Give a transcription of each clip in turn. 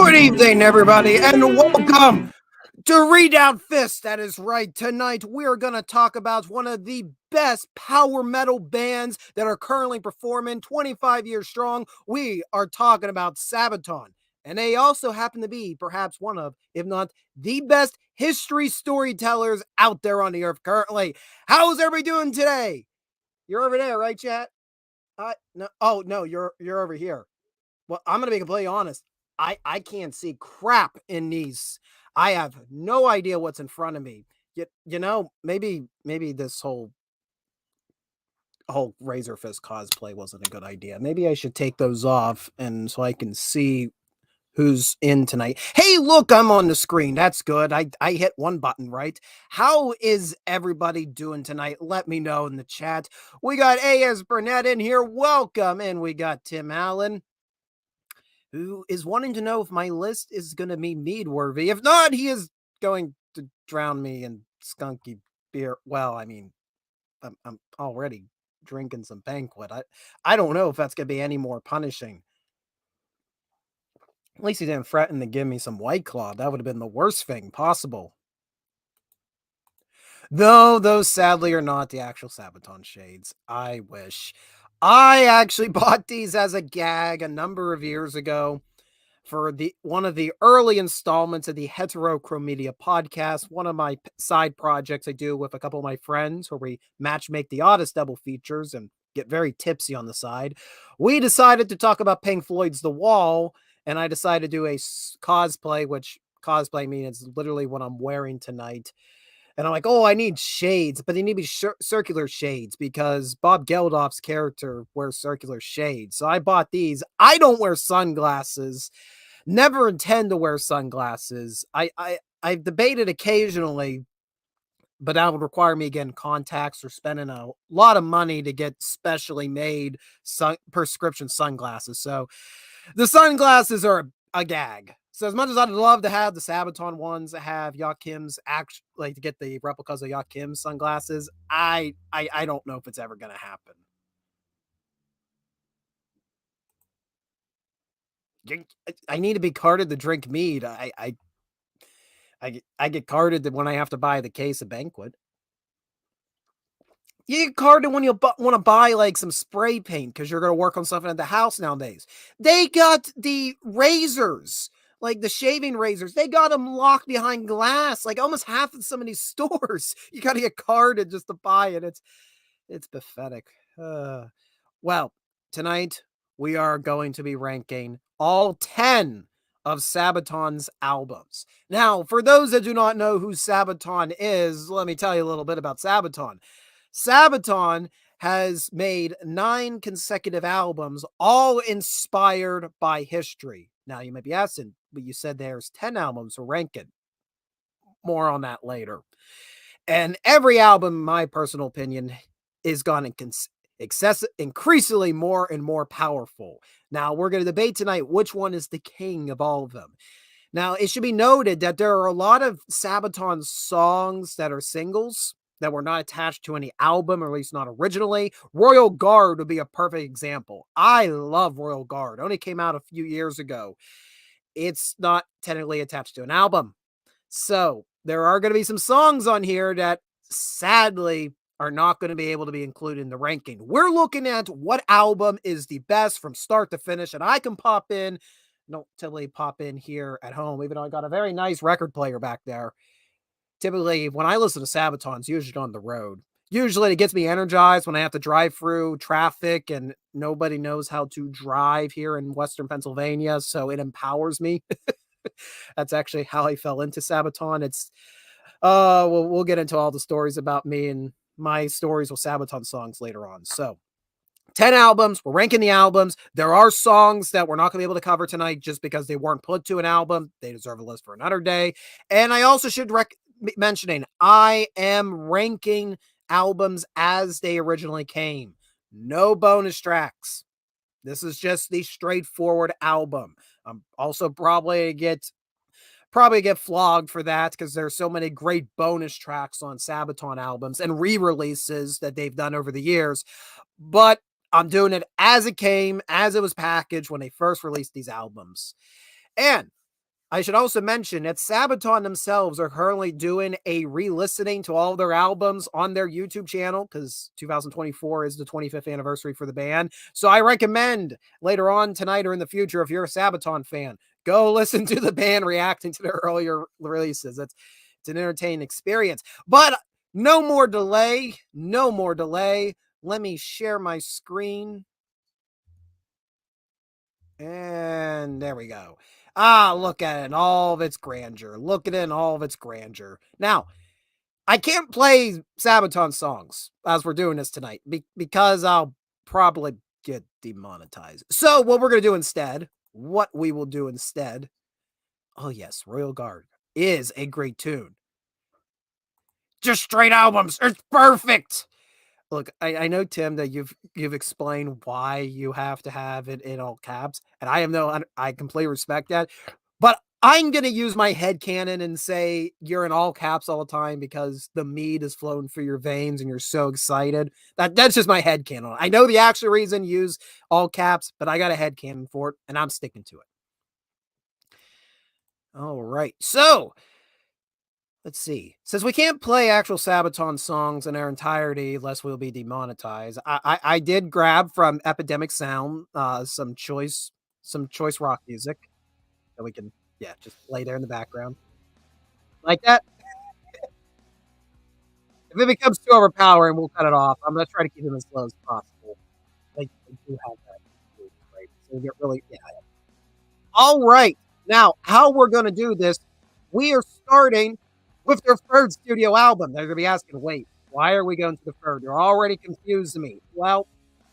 Good evening, everybody, and welcome to Readout Fist. That is right. Tonight, we're going to talk about one of the best power metal bands that are currently performing, 25 years strong. We are talking about Sabaton. And they also happen to be perhaps one of, if not the best history storytellers out there on the earth currently. How's everybody doing today? You're over there, right, chat? No. Oh, no, you're over here. Well, I'm gonna be completely honest. I can't see crap in these. I have no idea what's in front of me. Maybe this whole Razor Fist cosplay wasn't a good idea. Maybe I should take those off and so I can see who's in tonight. Hey, look, I'm on the screen. That's good. I hit one button, right? How is everybody doing tonight? Let me know in the chat. We got A.S. Burnett in here. Welcome. And we got Tim Allen, who is wanting to know if my list is going to be mead worthy. If not, he is going to drown me in skunky beer. Well, I mean, I'm already drinking some banquet. I don't know if that's going to be any more punishing. At least he didn't threaten to give me some White Claw. That would have been the worst thing possible. Though those sadly are not the actual Sabaton shades. I wish. I actually bought these as a gag a number of years ago for one of the early installments of the Heterochromedia podcast, one of my side projects I do with a couple of my friends where we match make the oddest double features and get very tipsy on the side. We decided to talk about Pink Floyd's The Wall, and I decided to do a cosplay, which cosplay means literally what I'm wearing tonight. And I'm like, oh, I need shades, but they need to be circular shades because Bob Geldof's character wears circular shades. So I bought these. I don't wear sunglasses. Never intend to wear sunglasses. I've debated occasionally, but that would require me getting contacts or spending a lot of money to get specially made prescription sunglasses. So the sunglasses are a gag. So as much as I'd love to have the Sabaton ones that have Joachim's like to get the replicas of Joachim's sunglasses, I don't know if it's ever going to happen. I need to be carded to drink mead. I get carded when I have to buy the case of Banquet. You get carded when you want to buy like some spray paint because you're going to work on something at the house nowadays. They got the razors, like the shaving razors. They got them locked behind glass, like almost half of some of these stores. You got to get carded just to buy it. It's pathetic. Well, tonight we are going to be ranking all 10 of Sabaton's albums. Now, for those that do not know who Sabaton is, let me tell you a little bit about Sabaton. Sabaton has made 9 consecutive albums, all inspired by history. Now, you might be asking, but you said there's 10 albums for ranking. More on that later. And every album, in my personal opinion, is gone increasingly more and more powerful. Now, we're going to debate tonight which one is the king of all of them. Now, it should be noted that there are a lot of Sabaton songs that are singles that were not attached to any album, or at least not originally. Royal Guard would be a perfect example. I love Royal Guard. It only came out a few years ago. It's not technically attached to an album. So there are going to be some songs on here that sadly are not going to be able to be included in the ranking. We're looking at what album is the best from start to finish, and I can pop in, don't typically pop in here at home, even though I got a very nice record player back there. Typically, when I listen to Sabaton, it's usually on the road. Usually, it gets me energized when I have to drive through traffic and nobody knows how to drive here in Western Pennsylvania, so it empowers me. That's actually how I fell into Sabaton. It's we'll get into all the stories about me and my stories with Sabaton songs later on. So 10 albums. We're ranking the albums. There are songs that we're not going to be able to cover tonight just because they weren't put to an album. They deserve a list for another day. And I also should mentioning I am ranking albums as they originally came. No bonus tracks. This is just the straightforward album. I'm also probably get flogged for that because there's so many great bonus tracks on Sabaton albums and re-releases that they've done over the years. But I'm doing it as it came, as it was packaged when they first released these albums. And I should also mention that Sabaton themselves are currently doing a re-listening to all of their albums on their YouTube channel because 2024 is the 25th anniversary for the band. So I recommend later on tonight or in the future, if you're a Sabaton fan, go listen to the band reacting to their earlier releases. It's an entertaining experience. But no more delay, no more delay. Let me share my screen. And there we go. Ah, look at it in all of its grandeur. Look at it in all of its grandeur. Now, I can't play Sabaton songs as we're doing this tonight because I'll probably get demonetized. So, what we will do instead, oh, yes, Royal Guard is a great tune. Just straight albums. It's perfect. Look, I know, Tim, that you've explained why you have to have it in all caps, and I completely respect that, but I'm gonna use my head headcanon and say you're in all caps all the time because the mead is flowing through your veins and you're so excited. That's just my head headcanon. I know the actual reason you use all caps, but I got a head headcanon for it, and I'm sticking to it. Alright, so let's see. Since we can't play actual Sabaton songs in their entirety, lest we'll be demonetized, I did grab from Epidemic Sound some choice rock music that we can, yeah, just play there in the background like that. If it becomes too overpowering, we'll cut it off. I'm gonna try to keep it as low as possible. Like they do have that, right? So we get really, yeah. All right. Now, how we're going to do this, we are starting with their third studio album. They're going to be asking, wait, why are we going to the third? You're already confusing me. Well,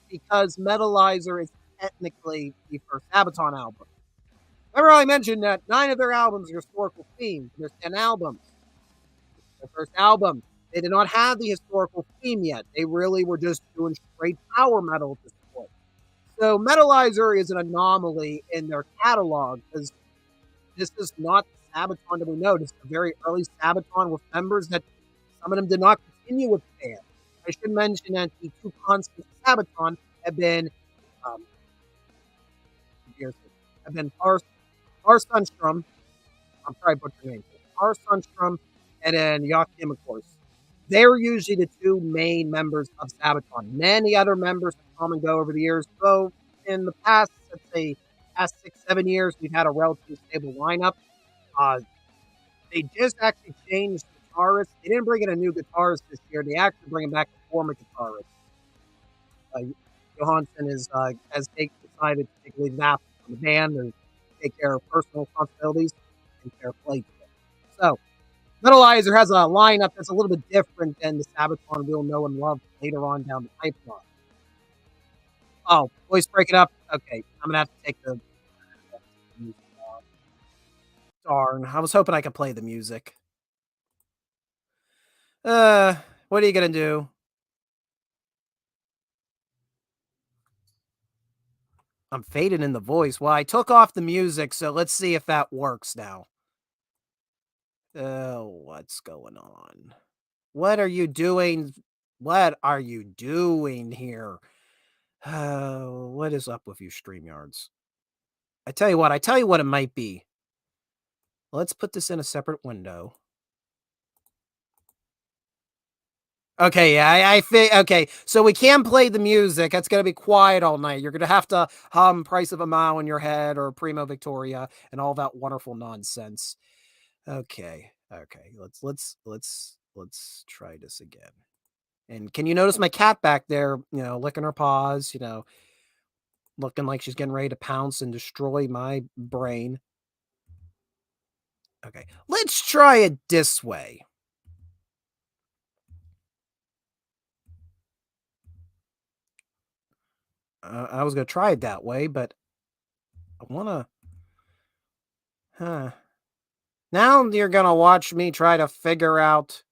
because Metalizer is technically the first Sabaton album. Remember, I mentioned that 9 of their albums are historical themed. There's 10 albums. Their first album, they did not have the historical theme yet. They really were just doing straight power metal at this point. So Metalizer is an anomaly in their catalog because this is not the Sabaton that we know. This is a very early Sabaton with members that some of them did not continue with the band. I should mention that the two constants of Sabaton have been um, Lars Sundstrom. I'm sorry, I butchered your name. Lars Sundstrom and then Joachim, of course. They're usually the two main members of Sabaton. Many other members have come and go over the years. So in the past, let's say, past 6-7 years, we've had a relatively stable lineup. Uh, they just actually changed guitarists. They didn't bring in a new guitarist this year. They actually bring back a former guitarist. Johansson has decided to take a leave of absence from the band and take care of personal responsibilities and fair play to them. So, Metalizer has a lineup that's a little bit different than the Sabaton we'll know and love later on down the pipeline. Oh, voice breaking up? Okay, I'm going to have to take the music off. Darn, I was hoping I could play the music. What are you going to do? I'm fading in the voice. Well, I took off the music, so let's see if that works now. What's going on? What are you doing? What are you doing here? What is up with you, StreamYards? I tell you what it might be. Let's put this in a separate window. Okay, yeah, I think okay, so we can play the music. It's gonna be quiet all night. You're gonna have to hum Price of a Mile in your head or Primo Victoria and all that wonderful nonsense. Okay, okay, let's try this again. And can you notice my cat back there, licking her paws, looking like she's getting ready to pounce and destroy my brain? Okay, let's try it this way. I was gonna try it that way, but I wanna. Huh. Now you're gonna watch me try to figure out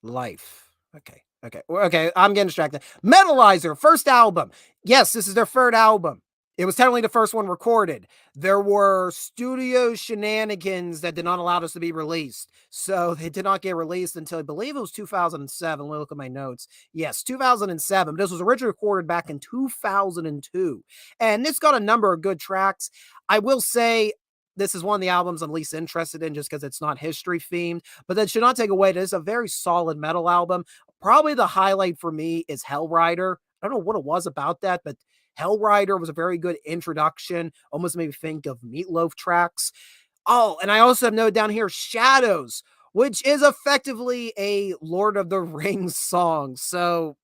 life. Okay. Okay. Okay. I'm getting distracted. Metalizer, first album. Yes, this is their third album. It was technically the first one recorded. There were studio shenanigans that did not allow this to be released. So they did not get released until I believe it was 2007. Let me look at my notes. Yes, 2007. This was originally recorded back in 2002. And this got a number of good tracks. I will say this is one of the albums I'm least interested in just because it's not history themed, but that should not take away. It is a very solid metal album. Probably the highlight for me is Hell Rider. I don't know what it was about that, but Hell Rider was a very good introduction. Almost made me think of Meatloaf tracks. Oh, and I also have noted down here Shadows, which is effectively a Lord of the Rings song. So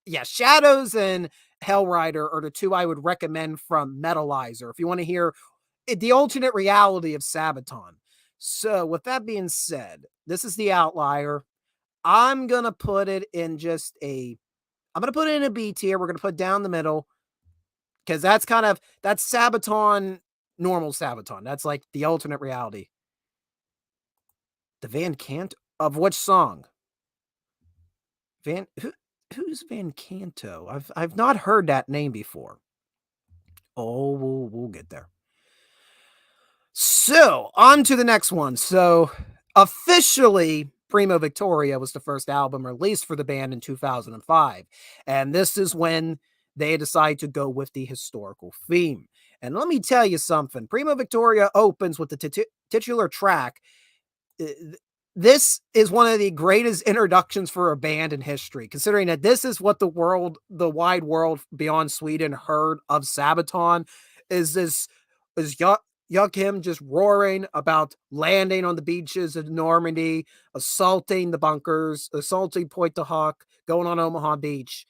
yeah, Shadows and Hell Rider are the two I would recommend from Metalizer if you want to hear the alternate reality of Sabaton. So, with that being said, this is the outlier. I'm gonna put it in just a. I'm gonna put it in a B tier. We're gonna put down the middle because that's Sabaton, normal Sabaton. That's like the alternate reality. The Van Cant of which song? Van who's Van Canto? I've not heard that name before. Oh, we'll get there. So, on to the next one. So, officially, Primo Victoria was the first album released for the band in 2005. And this is when they decided to go with the historical theme. And let me tell you something Primo Victoria opens with the titular track. uh, This is one of the greatest introductions for a band in history, considering that this is what the wide world beyond Sweden heard of Sabaton. Is this is Joachim just roaring about landing on the beaches of Normandy, assaulting the bunkers, assaulting Pointe du Hoc, going on Omaha Beach.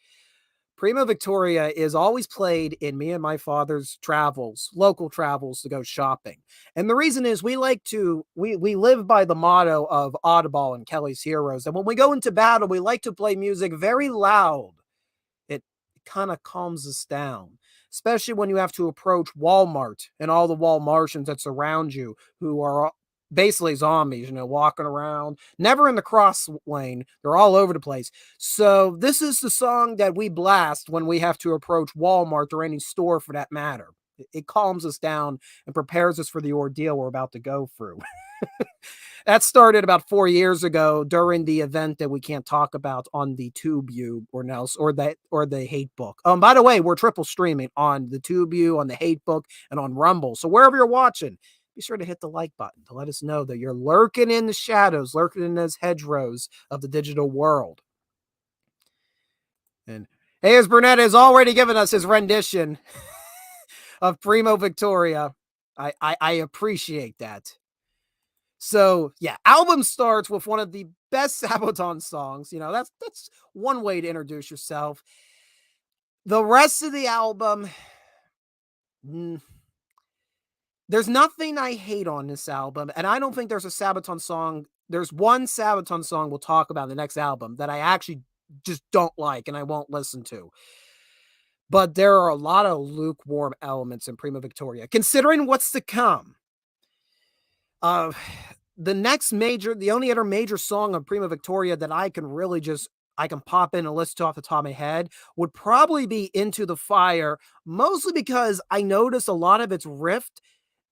Prima Victoria is always played in me and my father's travels, local travels to go shopping. And the reason is we live by the motto of Audubon and Kelly's Heroes. And when we go into battle, we like to play music very loud. It kind of calms us down, especially when you have to approach Walmart and all the Walmartians that surround you who are basically zombies, walking around, never in the cross lane. They're all over the place. So this is the song that we blast when we have to approach Walmart or any store for that matter. It calms us down and prepares us for the ordeal we're about to go through. That started about 4 years ago during the event that we can't talk about on the TubeU or the Hate Book. By the way, we're triple streaming on the TubeU, on the Hate Book, and on Rumble. So wherever you're watching, be sure to hit the like button to let us know that you're lurking in the shadows, lurking in those hedgerows of the digital world. And Hayes Burnett has already given us his rendition of Primo Victoria. I appreciate that. So yeah, album starts with one of the best Sabaton songs. That's one way to introduce yourself. The rest of the album, there's nothing I hate on this album, and I don't think there's a Sabaton song. There's one Sabaton song we'll talk about in the next album that I actually just don't like and I won't listen to. But there are a lot of lukewarm elements in Prima Victoria, considering what's to come. The only other major song of Prima Victoria that I can pop in and listen to off the top of my head would probably be Into the Fire, mostly because I noticed a lot of its riff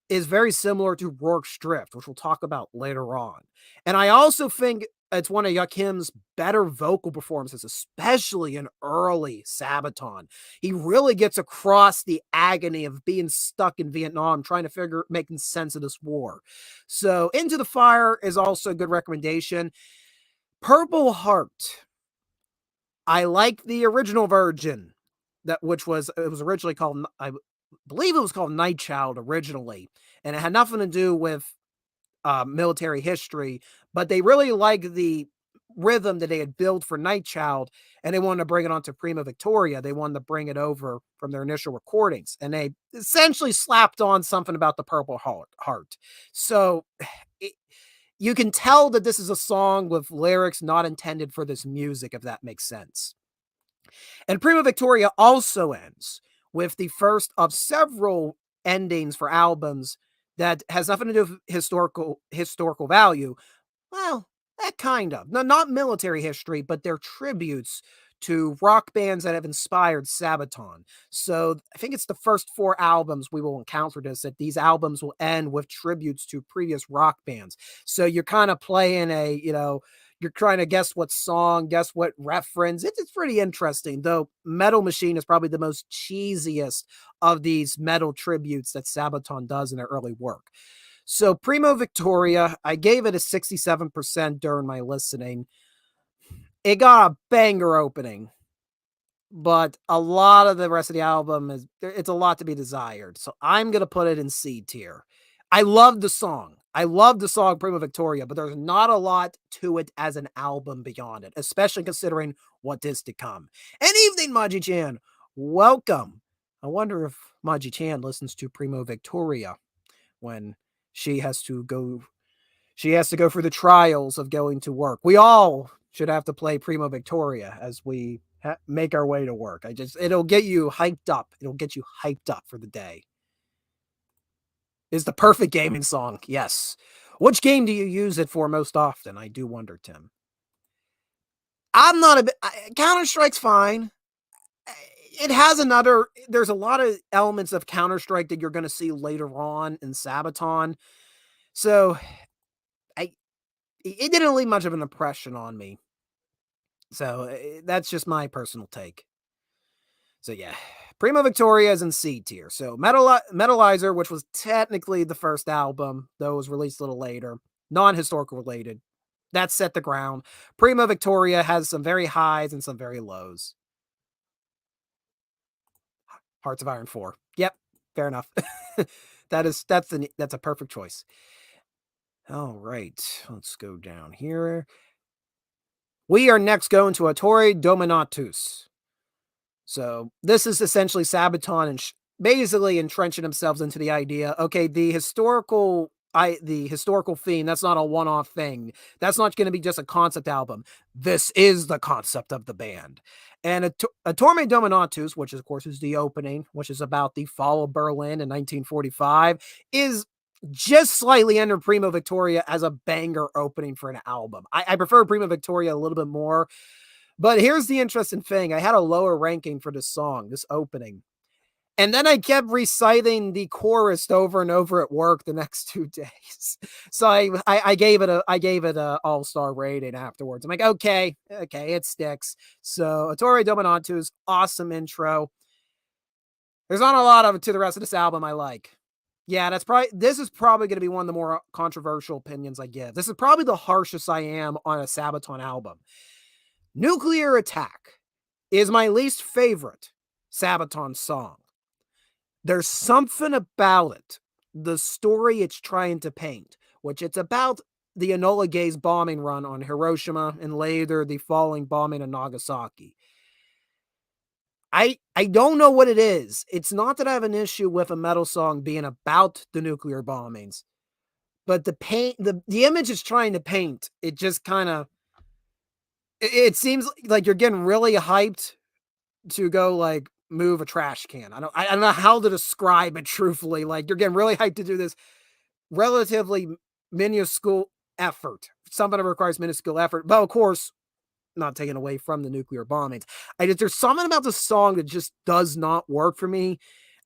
is very similar to Rourke's Drift, which we'll talk about later on. And I also think it's one of Joachim's better vocal performances, especially in early Sabaton. He really gets across the agony of being stuck in Vietnam, trying to making sense of this war. So Into the Fire is also a good recommendation. Purple Heart. I like the original version it was originally called, I believe it was called Night Child originally, and it had nothing to do with military history, but they really liked the rhythm that they had built for Night Child, and they wanted to bring it onto Prima Victoria. They wanted to bring it over from their initial recordings, and they essentially slapped on something about the Purple Heart. So you can tell that this is a song with lyrics not intended for this music, if that makes sense. And Prima Victoria also ends with the first of several endings for albums that has nothing to do with historical value. Well, that kind of. No, not military history, but they're tributes to rock bands that have inspired Sabaton. So I think it's the first 4 albums we will encounter that these albums will end with tributes to previous rock bands. So you're kind of playing you're trying to guess what song, guess what reference. It's pretty interesting, though Metal Machine is probably the most cheesiest of these metal tributes that Sabaton does in their early work. So Primo Victoria, I gave it a 67% during my listening. It got a banger opening, but a lot of the rest of the album it's a lot to be desired. So I'm gonna put it in C tier. I love the song. I love the song Prima Victoria, but there's not a lot to it as an album beyond it, especially considering what is to come. And evening, Maji Chan. Welcome. I wonder if Maji Chan listens to Primo Victoria when she has to go she has to go through the trials of going to work. We all should have to play Primo Victoria as we make our way to work. It'll get you hyped up. It'll get you hyped up for the day. Is the perfect gaming song. Yes. Which game do you use it for most often? I do wonder, Tim. I'm not a bit. Counter Strike's fine. It has there's a lot of elements of Counter Strike that you're going to see later on in Sabaton. So it didn't leave much of an impression on me. So that's just my personal take. So yeah, Prima Victoria is in C tier. So Metalizer, which was technically the first album, though it was released a little later, non-historical related. That set the ground. Prima Victoria has some very highs and some very lows. Hearts of Iron 4. Yep, fair enough. that's a perfect choice. All right, let's go down here. We are next going to Attore Dominatus. So this is essentially Sabaton and basically entrenching themselves into the idea. Okay, the historical theme, that's not a one-off thing. That's not going to be just a concept album. This is the concept of the band. And Attore Dominatus, which of course is the opening, which is about the fall of Berlin in 1945, is just slightly under Prima Victoria as a banger opening for an album. I prefer Prima Victoria a little bit more. But here's the interesting thing. I had a lower ranking for this song, this opening. And then I kept reciting the chorus over and over at work the next 2 days. So I gave it a all-star rating afterwards. I'm like, okay, it sticks. So Attore Dominatu's awesome intro. There's not a lot of it to the rest of this album I like. Yeah, this is probably going to be one of the more controversial opinions I give. This is probably the harshest I am on a Sabaton album. Nuclear Attack is my least favorite Sabaton song. There's something about it, the story it's trying to paint, which it's about the Enola Gay's bombing run on Hiroshima and later the falling bombing of Nagasaki. I don't know what it is. It's not that I have an issue with a metal song being about the nuclear bombings, but the image it's trying to paint, it just kind of it seems like you're getting really hyped to go like move a trash can. I don't know how to describe it truthfully. Like you're getting really hyped to do this relatively minuscule effort. Something that requires minuscule effort, but of course, not taken away from the nuclear bombings. There's something about the song that just does not work for me,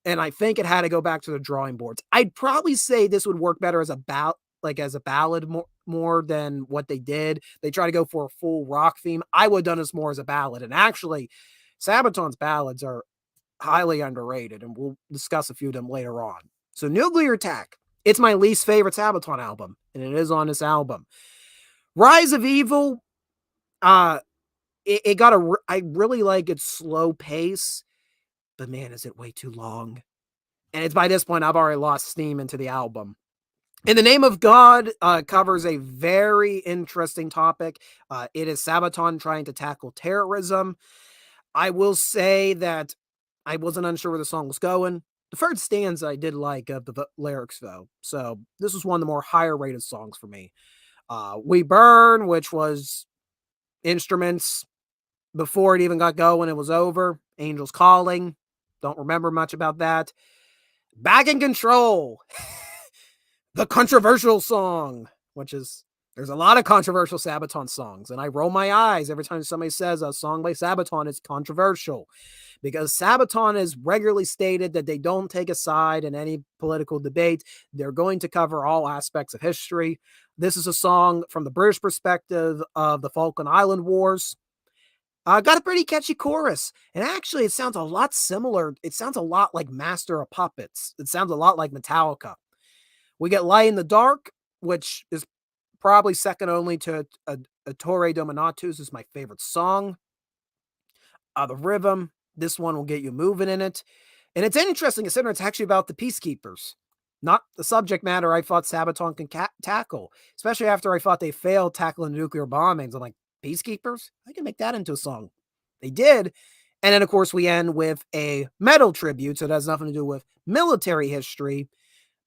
and I think it had to go back to the drawing boards. I'd probably say this would work better as a ballad more than what they did. They try to go for a full rock theme. I would have done this more as a ballad, and actually, Sabaton's ballads are highly underrated, and we'll discuss a few of them later on. So Nuclear Attack, it's my least favorite Sabaton album, and it is on this album. Rise of Evil, I really like its slow pace, but man, is it way too long. And it's by this point, I've already lost steam into the album. In the Name of God covers a very interesting topic. It is Sabaton trying to tackle terrorism. I will say that I wasn't unsure where the song was going. The first stanza I did like of the lyrics, though. So this was one of the more higher rated songs for me. We Burn, which was instruments before it even got going, it was over. Angels Calling. Don't remember much about that. Back in Control. The controversial song, which is, there's a lot of controversial Sabaton songs, and I roll my eyes every time somebody says a song by Sabaton is controversial, because Sabaton has regularly stated that they don't take a side in any political debate. They're going to cover all aspects of history. This is a song from the British perspective of the Falkland Island Wars. Got a pretty catchy chorus, and actually it sounds a lot similar. It sounds a lot like Master of Puppets. It sounds a lot like Metallica. We get Light in the Dark, which is probably second only to Ettore Dominatu's is my favorite song. The rhythm, this one will get you moving in it. And it's interesting considering it's actually about the peacekeepers, not the subject matter I thought Sabaton can tackle, especially after I thought they failed tackling nuclear bombings. I'm like, peacekeepers? I can make that into a song. They did. And then, of course, we end with a metal tribute, so it has nothing to do with military history.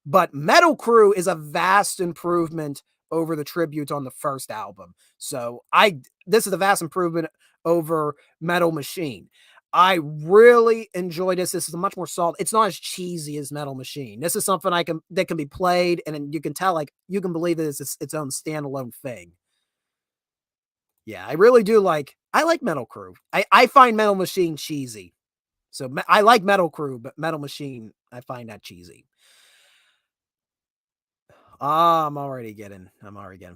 But Metal Crew is a vast improvement over the tribute on the first album. So this is a vast improvement over Metal Machine. I really enjoy this. This is a much more solid. It's not as cheesy as Metal Machine. This is something that can be played, and you can tell, like, you can believe that it's its own standalone thing. Yeah, I really do I like Metal Crew. I find Metal Machine cheesy. So I like Metal Crew, but Metal Machine, I find that cheesy. I'm already getting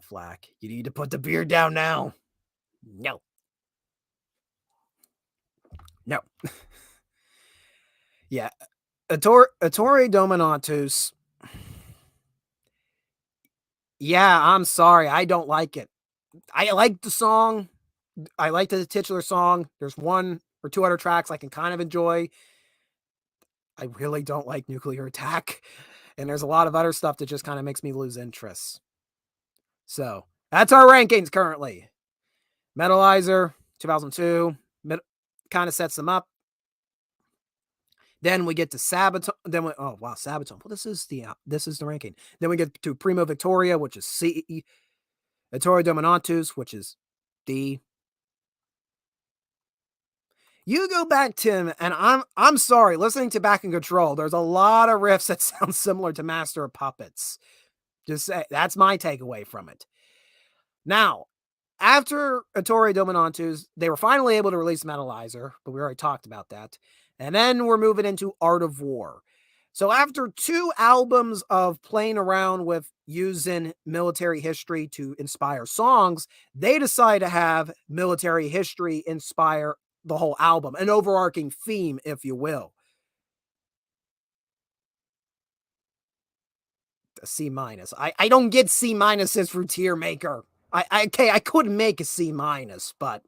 flack. You need to put the beer down now. No. No. Yeah. Ettore Dominatus. Yeah, I'm sorry. I don't like it. I like the song. I like the titular song. There's one or two other tracks I can kind of enjoy. I really don't like Nuclear Attack. And there's a lot of other stuff that just kind of makes me lose interest. So that's our rankings currently. Metalizer, 2002, kind of sets them up. Then we get to Sabaton. Sabaton. Well, this is the ranking. Then we get to Primo Victoria, which is C. Ettore Dominatus, which is D. You go back, Tim, and I'm sorry. Listening to Back in Control, there's a lot of riffs that sound similar to Master of Puppets. Just say that's my takeaway from it. Now, after Ettore Dominatus, they were finally able to release Metalizer, but we already talked about that. And then we're moving into Art of War. So after 2 albums of playing around with using military history to inspire songs, they decide to have military history inspire the whole album, an overarching theme, if you will. A C minus. I don't get C minuses for Tier Maker. I could make a C minus, but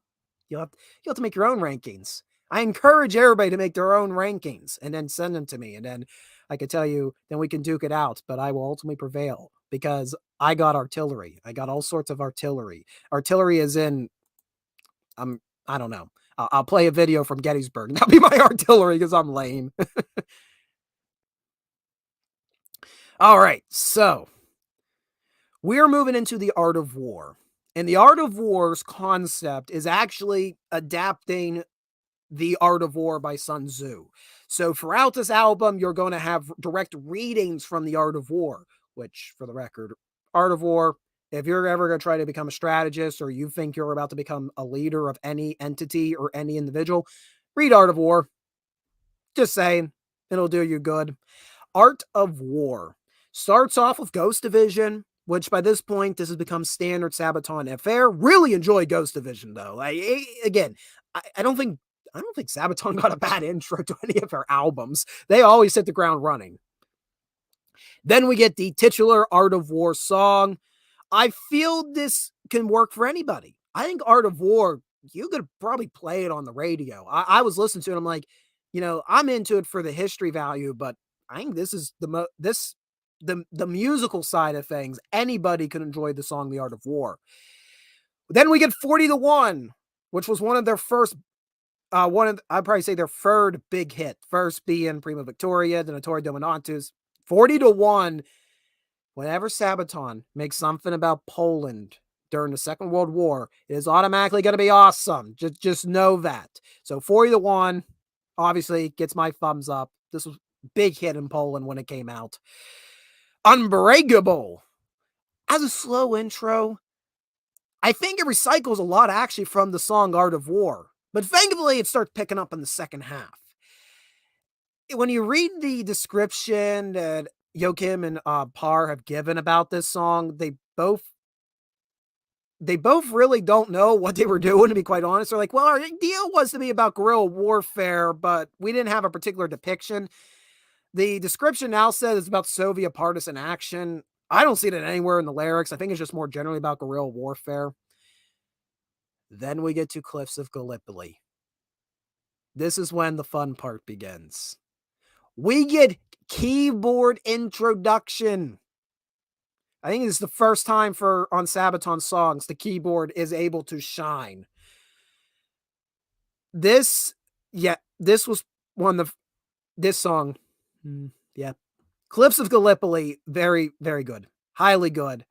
you'll have to make your own rankings. I encourage everybody to make their own rankings and then send them to me, and then I can tell you, then we can duke it out. But I will ultimately prevail because I got artillery. I got all sorts of artillery. Artillery is in. I don't know. I'll play a video from Gettysburg. That'll be my artillery because I'm lame. All right, so we're moving into the Art of War. And the Art of War's concept is actually adapting the Art of War by Sun Tzu. So throughout this album, you're going to have direct readings from the Art of War, which, for the record, Art of War, if you're ever going to try to become a strategist or you think you're about to become a leader of any entity or any individual, read Art of War. Just saying, it'll do you good. Art of War starts off with Ghost Division, which by this point, this has become standard Sabaton affair. Really enjoy Ghost Division, though. I don't think Sabaton got a bad intro to any of their albums. They always hit the ground running. Then we get the titular Art of War song. I feel this can work for anybody. I think Art of War, you could probably play it on the radio. I was listening to it. I'm like, I'm into it for the history value, but I think this is the musical side of things. Anybody can enjoy the song The Art of War. Then we get 40 to 1, which was one of their first, I'd probably say their third big hit. First being Prima Victoria, then Ettore Dominatus. 40 to 1. Whenever Sabaton makes something about Poland during the Second World War, it is automatically going to be awesome. Just know that. So 40 to 1, obviously, gets my thumbs up. This was a big hit in Poland when it came out. Unbreakable. As a slow intro, I think it recycles a lot actually from the song Art of War. But thankfully, it starts picking up in the second half. When you read the description that Joachim and Parr have given about this song, they both really don't know what they were doing, to be quite honest. They're like, well, our idea was to be about guerrilla warfare, but we didn't have a particular depiction. The description now says it's about Soviet partisan action. I don't see that anywhere in the lyrics. I think it's just more generally about guerrilla warfare. Then we get to Cliffs of Gallipoli. This is when the fun part begins. We get keyboard introduction. I think it's the first time for on Sabaton songs the keyboard is able to shine. This, yeah, this was one of this song. Yeah, Cliffs of Gallipoli, very, very good, highly good.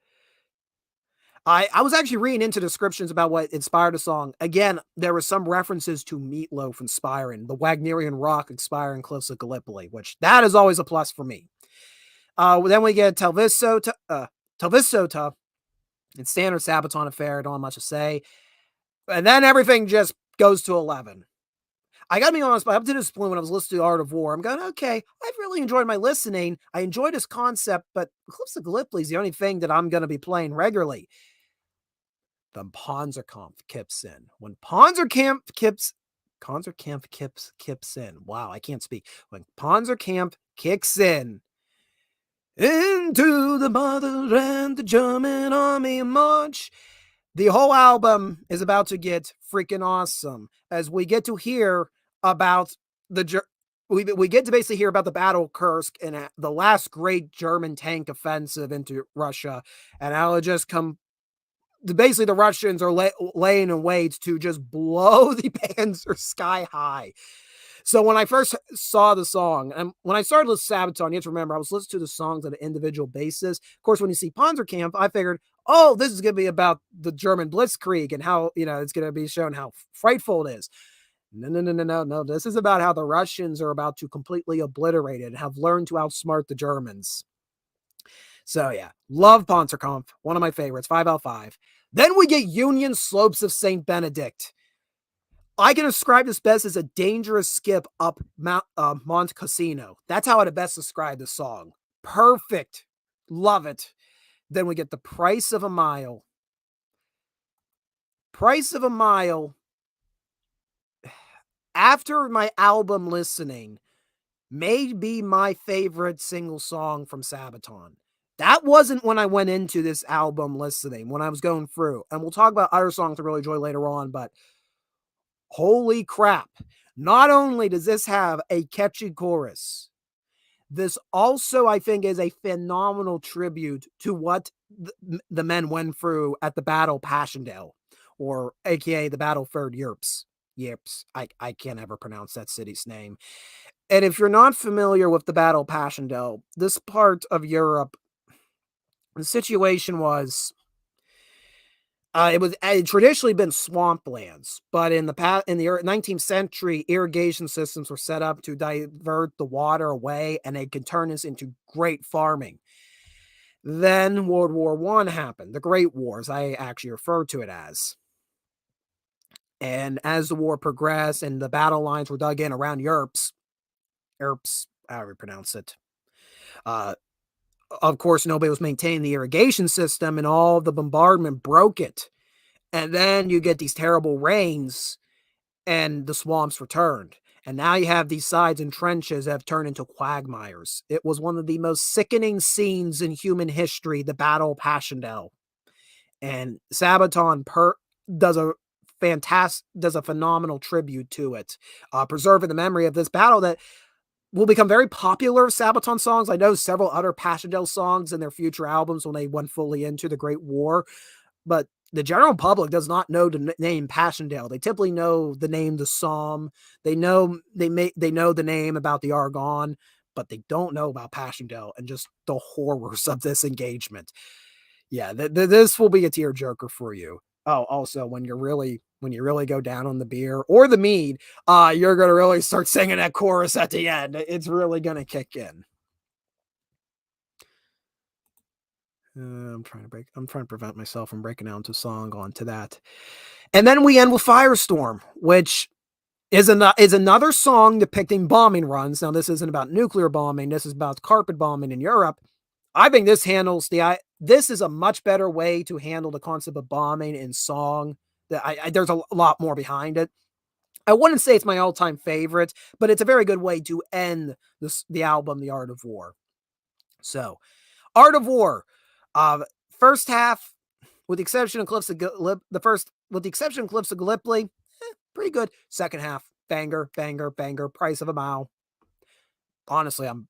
I was actually reading into descriptions about what inspired the song. Again, there were some references to Meatloaf inspiring the Wagnerian rock inspiring Cliffs of Gallipoli, which that is always a plus for me. Then we get Telvisota. It's standard Sabaton affair. Don't have much to say. And then everything just goes to 11. I gotta be honest, but up to this point, when I was listening to Art of War, I'm going, okay, I've really enjoyed my listening. I enjoyed this concept, but Cliffs of Gallipoli is the only thing that I'm going to be playing regularly. Then Panzerkampf kicks in. When Panzerkampf kicks in. Wow, I can't speak. When Panzerkampf kicks in, into the motherland, the German army march. The whole album is about to get freaking awesome as we get to hear about we get to basically hear about the Battle of Kursk and the last great German tank offensive into Russia, and how it just come. Basically, the Russians are laying in wait to just blow the Panzer sky high. So when I first saw the song, and when I started listening to Sabaton, you have to remember I was listening to the songs on an individual basis. Of course, when you see Panzerkampf, I figured, oh, this is going to be about the German Blitzkrieg and how it's going to be shown how frightful it is. No. This is about how the Russians are about to completely obliterate it and have learned to outsmart the Germans. So yeah, love Panzerkampf, one of my favorites, 5 out of 5. Then we get Union Slopes of St. Benedict. I can describe this best as a dangerous skip up Mont Cassino. That's how I'd best describe the song. Perfect. Love it. Then we get The Price of a Mile. Price of a Mile. After my album listening, may be my favorite single song from Sabaton. That wasn't when I went into this album listening, when I was going through. And we'll talk about other songs I really enjoy later on, but holy crap. Not only does this have a catchy chorus, this also, I think, is a phenomenal tribute to what the men went through at the Battle of Passchendaele, or aka the Battle for Ypres. I can't ever pronounce that city's name. And if you're not familiar with the Battle of Passchendaele, this part of Europe, the situation was it had traditionally been swamplands, but in the 19th century, irrigation systems were set up to divert the water away, and they could turn this into great farming. Then World War I happened, the Great Wars, I actually refer to it as. And as the war progressed and the battle lines were dug in around Ypres, however you pronounce it, of course, nobody was maintaining the irrigation system, and all the bombardment broke it. And then you get these terrible rains, and the swamps returned. And now you have these sides and trenches that have turned into quagmires. It was one of the most sickening scenes in human history, the Battle of Passchendaele. And Sabaton does a phenomenal tribute to it, preserving the memory of this battle that will become very popular Sabaton songs. I know several other Passchendaele songs in their future albums when they went fully into the Great War, but the general public does not know the name Passchendaele. They typically know the name, the Somme. They know the name about the Argonne, but they don't know about Passchendaele and just the horrors of this engagement. Yeah, this will be a tearjerker for you. Oh, also when you really go down on the beer or the mead, you're gonna really start singing that chorus at the end. It's really gonna kick in. I'm trying to prevent myself from breaking out into song onto that. And then we end with Firestorm, which is another song depicting bombing runs. Now, this isn't about nuclear bombing. This is about carpet bombing in Europe. I think this handles this is a much better way to handle the concept of bombing in song. There's a lot more behind it. I wouldn't say it's my all-time favorite, but it's a very good way to end the album, The Art of War. So, Art of War, uh, first half, with the exception of Cliffs of the first, with the exception of Cliffs of Gallipoli, pretty good. Second half, banger, banger, banger. Price of a Mile. Honestly, I'm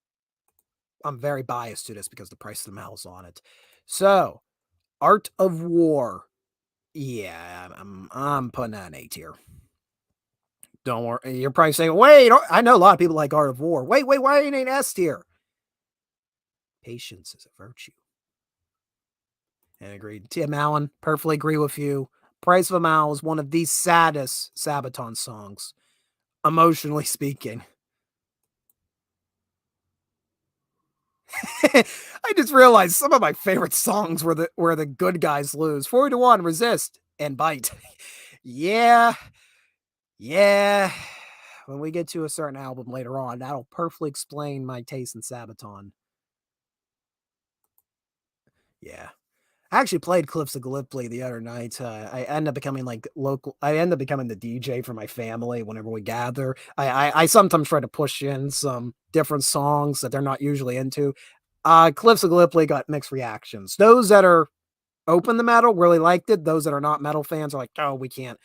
very biased to this because the price of the mile is on it. So, Art of War. Yeah, I'm putting that in A tier. Don't worry. You're probably saying, wait, I know a lot of people like Art of War. Wait, why ain't it S tier? Patience is a virtue. I agree. Tim Allen, perfectly agree with you. Price of a Mile is one of the saddest Sabaton songs, emotionally speaking. I just realized some of my favorite songs were where the good guys lose. 4-1, Resist, and Bite. Yeah, yeah. When we get to a certain album later on, that'll perfectly explain my taste in Sabaton. Yeah. I actually played Cliffs of Gallipoli the other night. I end up becoming like local. I end up becoming the DJ for my family whenever we gather. I sometimes try to push in some different songs that they're not usually into. Cliffs of Gallipoli got mixed reactions. Those that are open to metal really liked it. Those that are not metal fans are like, oh, we can't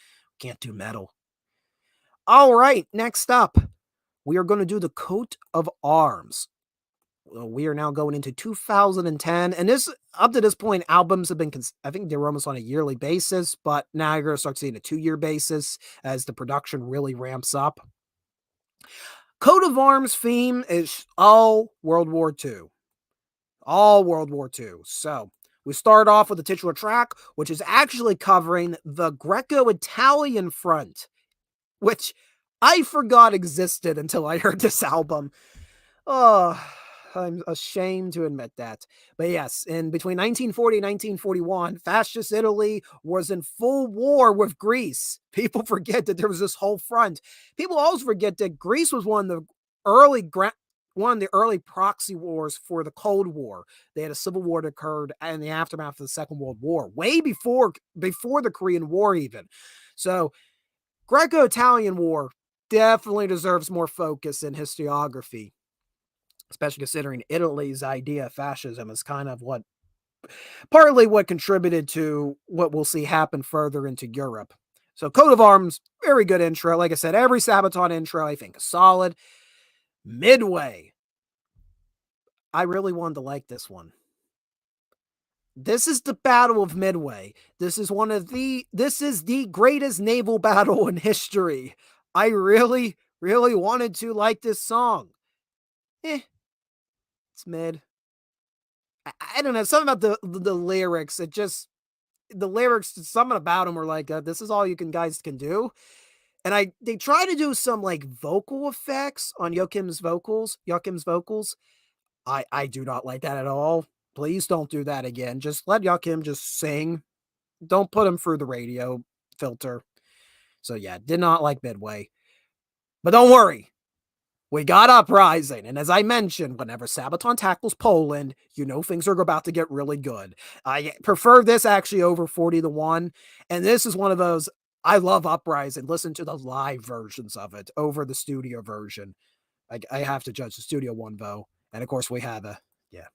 do metal. All right, next up, we are going to do the coat of arms. We are now going into 2010, and this up to this point, albums have been. I think they were almost on a yearly basis, but now you're going to start seeing a 2-year basis as the production really ramps up. Coat of Arms theme is all World War II, all World War II. So we start off with the titular track, which is actually covering the Greco-Italian front, which I forgot existed until I heard this album. Oh, I'm ashamed to admit that. But yes, in between 1940 and 1941, fascist Italy was in full war with Greece. People forget that there was this whole front. People also forget that Greece was early one of the early proxy wars for the Cold War. They had a civil war that occurred in the aftermath of the Second World War, way before the Korean War even. So Greco-Italian War definitely deserves more focus in historiography, especially considering Italy's idea of fascism is kind of partly what contributed to what we'll see happen further into Europe. So Coat of Arms, very good intro. Like I said, every Sabaton intro I think is solid. Midway, I really wanted to like this one. This is the Battle of Midway. This is the greatest naval battle in history. I really, really wanted to like this song. It's mid. I don't know, something about the lyrics. The lyrics, something about them were like, "This is all you guys can do." And they try to do some like vocal effects on Joachim's vocals. I do not like that at all. Please don't do that again. Just let Joachim just sing. Don't put him through the radio filter. So yeah, did not like Midway. But don't worry, we got Uprising, and as I mentioned, whenever Sabaton tackles Poland, you know things are about to get really good. I prefer this actually over 40-1, and this is one of those, I love Uprising. Listen to the live versions of it over the studio version. I have to judge the studio one, though. And of course, we have yeah.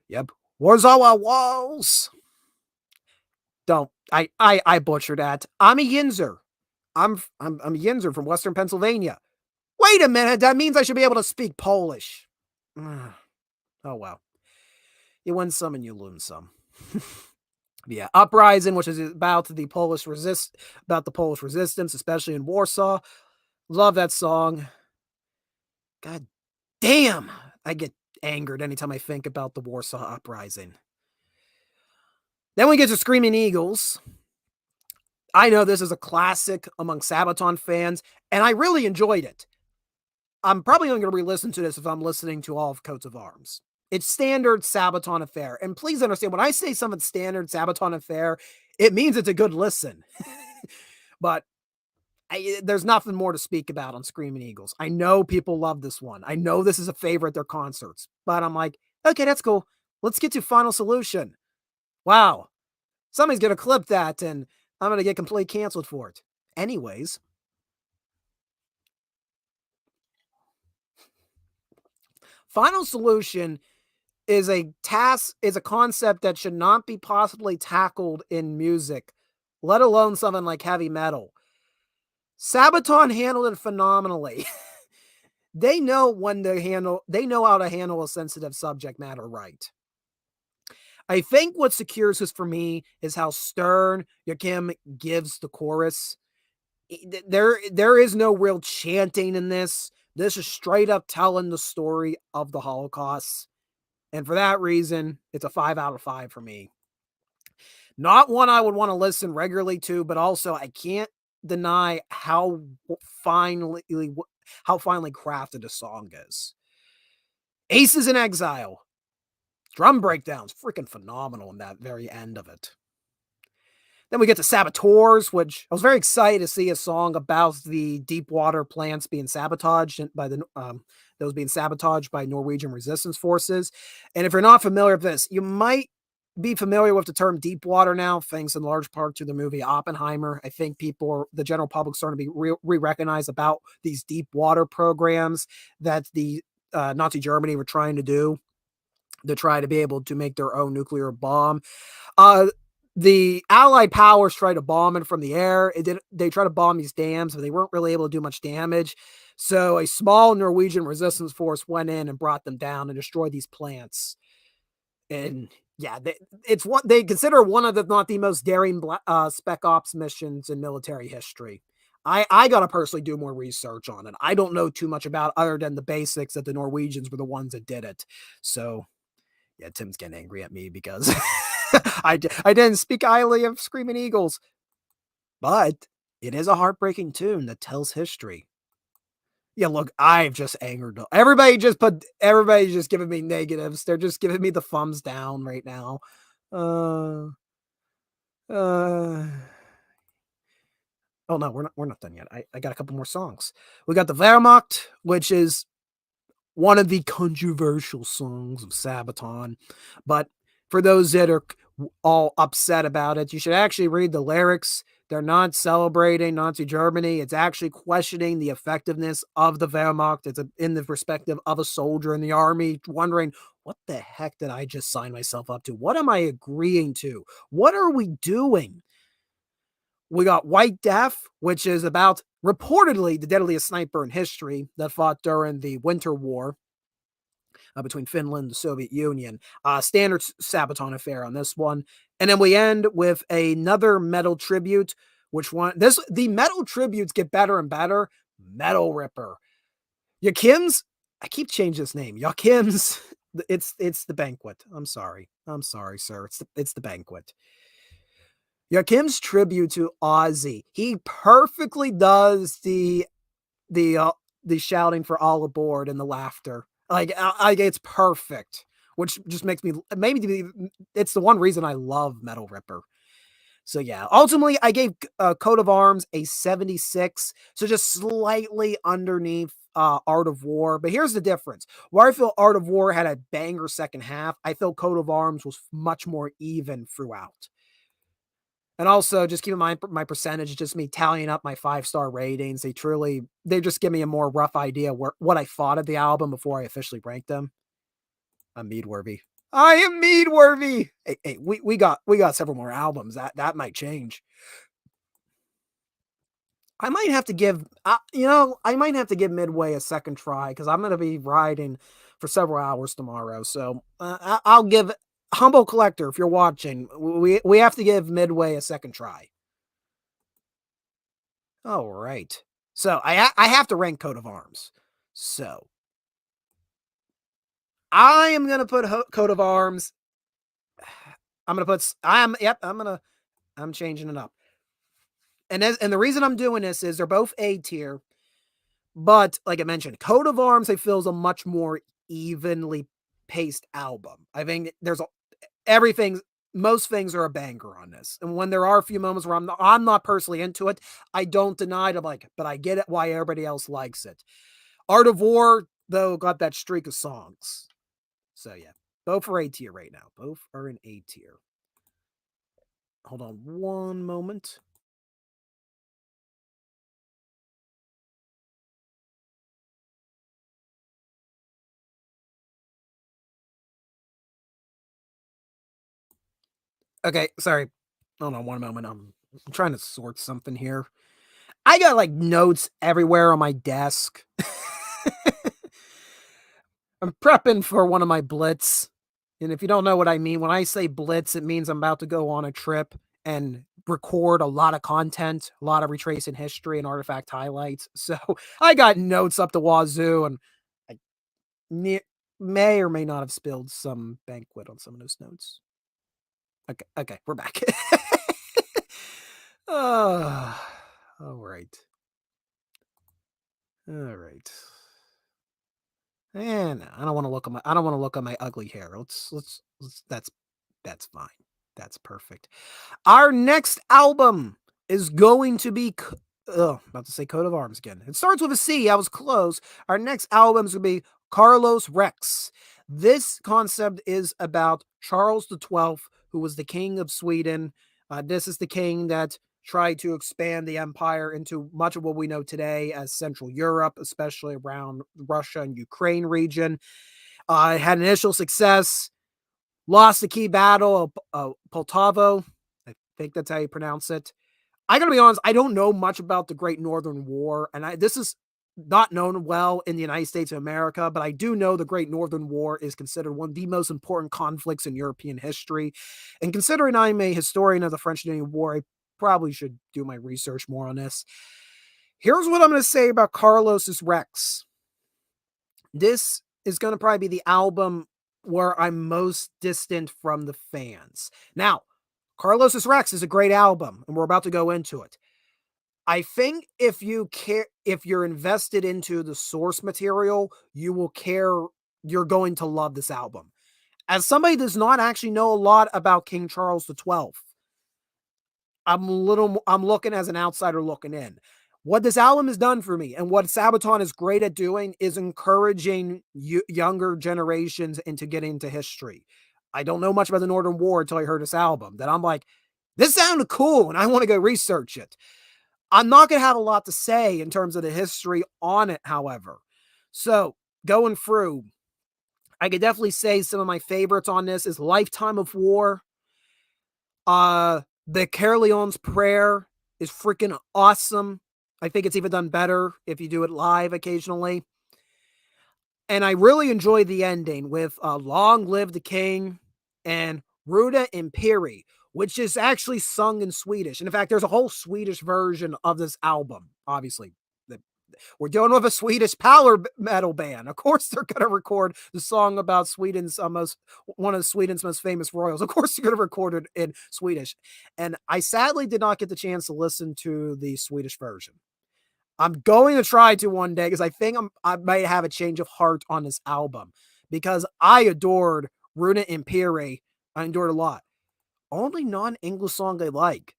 Yep. Warzawa Walls. Don't. I butchered that. I'm a Yinzer. I'm a Yinzer from Western Pennsylvania. Wait a minute, that means I should be able to speak Polish. Oh, well. You win some and you lose some. Yeah, Uprising, which is about the Polish resistance, especially in Warsaw. Love that song. God damn, I get angered anytime I think about the Warsaw Uprising. Then we get to Screaming Eagles. I know this is a classic among Sabaton fans, and I really enjoyed it. I'm probably only going to re-listen to this if I'm listening to all of Coats of Arms. It's standard Sabaton affair. And please understand, when I say something standard Sabaton affair, it means it's a good listen. But there's nothing more to speak about on Screaming Eagles. I know people love this one. I know this is a favorite at their concerts. But I'm like, okay, that's cool. Let's get to Final Solution. Wow. Somebody's going to clip that and I'm going to get completely canceled for it. Anyways, Final Solution is a concept that should not be possibly tackled in music, let alone something like heavy metal. Sabaton handled it phenomenally. They know how to handle a sensitive subject matter right. I think what secures this for me is how stern Joachim gives the chorus. There is no real chanting in this. This is straight up telling the story of the Holocaust. And for that reason, it's a 5 out of 5 for me. Not one I would want to listen regularly to, but also I can't deny finely how finely crafted the song is. Aces in Exile, drum breakdowns, freaking phenomenal in that very end of it. Then we get to Saboteurs, which I was very excited to see a song about the deep water plants being sabotaged by those being sabotaged by Norwegian resistance forces. And if you're not familiar with this, you might be familiar with the term deep water now, thanks in large part to the movie Oppenheimer. I think the general public, starting to be re-recognized about these deep water programs that the Nazi Germany were trying to do to try to be able to make their own nuclear bomb. Uh, the Allied powers tried to bomb it from the air. They tried to bomb these dams, but they weren't really able to do much damage. So a small Norwegian resistance force went in and brought them down and destroyed these plants. And yeah, it's what they consider one of the not the most daring spec ops missions in military history. I gotta personally do more research on it. I don't know too much about it other than the basics that the Norwegians were the ones that did it. So yeah, Tim's getting angry at me because I didn't speak highly of Screaming Eagles, but it is a heartbreaking tune that tells history. Yeah, look, I've just angered everybody's just giving me negatives. They're just giving me the thumbs down right now. Uh uh Oh no, we're not done yet. I got a couple more songs. We got the Wehrmacht, which is one of the controversial songs of Sabaton. But for those that are all upset about it, you should actually read the lyrics. They're not celebrating Nazi Germany. It's actually questioning the effectiveness of the Wehrmacht. It's in the perspective of a soldier in the army, wondering, what the heck did I just sign myself up to? What am I agreeing to? What are we doing? We got White Death, which is about reportedly the deadliest sniper in history that fought during the Winter War between Finland and the Soviet Union. Standard Sabaton affair on this one. And then we end with another metal tribute, the metal tributes get better and better. Metal Ripper. Joachim's, I keep changing his name. Joachim's, it's the banquet. I'm sorry. I'm sorry, sir. It's the banquet. Joachim's tribute to Ozzy. He perfectly does the uh, the shouting for all aboard and the laughter. It's perfect, which just makes me maybe it's the one reason I love Metal Ripper. So yeah, ultimately I gave Coat of Arms a 76, so just slightly underneath Art of War. But here's the difference: where I feel Art of War had a banger second half, I feel Coat of Arms was much more even throughout. And also, just keep in mind my percentage, just me tallying up my 5-star ratings. They just give me a more rough idea what I thought of the album before I officially ranked them. I'm mead worthy. I am mead worthy. Hey, we got several more albums. That might change. I might have to I might have to give Midway a second try because I'm going to be riding for several hours tomorrow. So I'll give Humble Collector, if you're watching, we have to give Midway a second try. All right. So I have to rank Coat of Arms. So I am gonna put Coat of Arms. I'm gonna put. I'm changing it up. And the reason I'm doing this is they're both A tier, but like I mentioned, Coat of Arms I feel is a much more evenly paced album. I think everything. Most things are a banger on this, and when there are a few moments where I'm not personally into it, I don't deny it. I'm like, but I get it why everybody else likes it. Art of War, though, got that streak of songs. So yeah, both are A tier right now. Both are in A tier. Hold on one moment. Okay, sorry. Hold on one moment. I'm trying to sort something here. I got like notes everywhere on my desk. I'm prepping for one of my blitz. And if you don't know what I mean, when I say blitz, it means I'm about to go on a trip and record a lot of content, a lot of retracing history and artifact highlights. So I got notes up the wazoo, and I may or may not have spilled some banquet on some of those notes. Okay, we're back. Oh, all right. All right. And I don't want to look at my ugly hair. Let's that's fine. That's perfect. Our next album is going to be about to say coat of arms again. It starts with a C. I was close. Our next album is going to be Carlos Rex. This concept is about Charles the 12th, who was the king of Sweden. This is the king that tried to expand the empire into much of what we know today as Central Europe, especially around Russia and Ukraine region. Had initial success, lost the key battle of Poltavo. I think that's how you pronounce it. I gotta be honest, I don't know much about the Great Northern War, and this is not known well in the United States of America, but I do know the Great Northern War is considered one of the most important conflicts in European history. And considering I'm a historian of the French and Indian War, I probably should do my research more on this. Here's what I'm going to say about Carlos's Rex. This is going to probably be the album where I'm most distant from the fans. Now, Carlos's Rex is a great album, and we're about to go into it. I think if you're invested into the source material, you will care. You're going to love this album. As somebody that does not actually know a lot about King Charles the 12th, I'm looking as an outsider looking in. What this album has done for me and what Sabaton is great at doing is encouraging younger generations into getting into history. I don't know much about the Northern War until I heard this album. That I'm like, this sounded cool and I want to go research it. I'm not going to have a lot to say in terms of the history on it, however. So going through, I could definitely say some of my favorites on this is Lifetime of War. The Carillon's Prayer is freaking awesome. I think it's even done better if you do it live occasionally. And I really enjoy the ending with Long Live the King and Ruda Imperi, which is actually sung in Swedish. And in fact, there's a whole Swedish version of this album, obviously. We're dealing with a Swedish power metal band. Of course, they're going to record the song about one of Sweden's most famous royals. Of course, they're going to record it in Swedish. And I sadly did not get the chance to listen to the Swedish version. I'm going to try to one day because I think I might have a change of heart on this album because I adored Runa Imperi. I endured a lot. Only non-English song I like.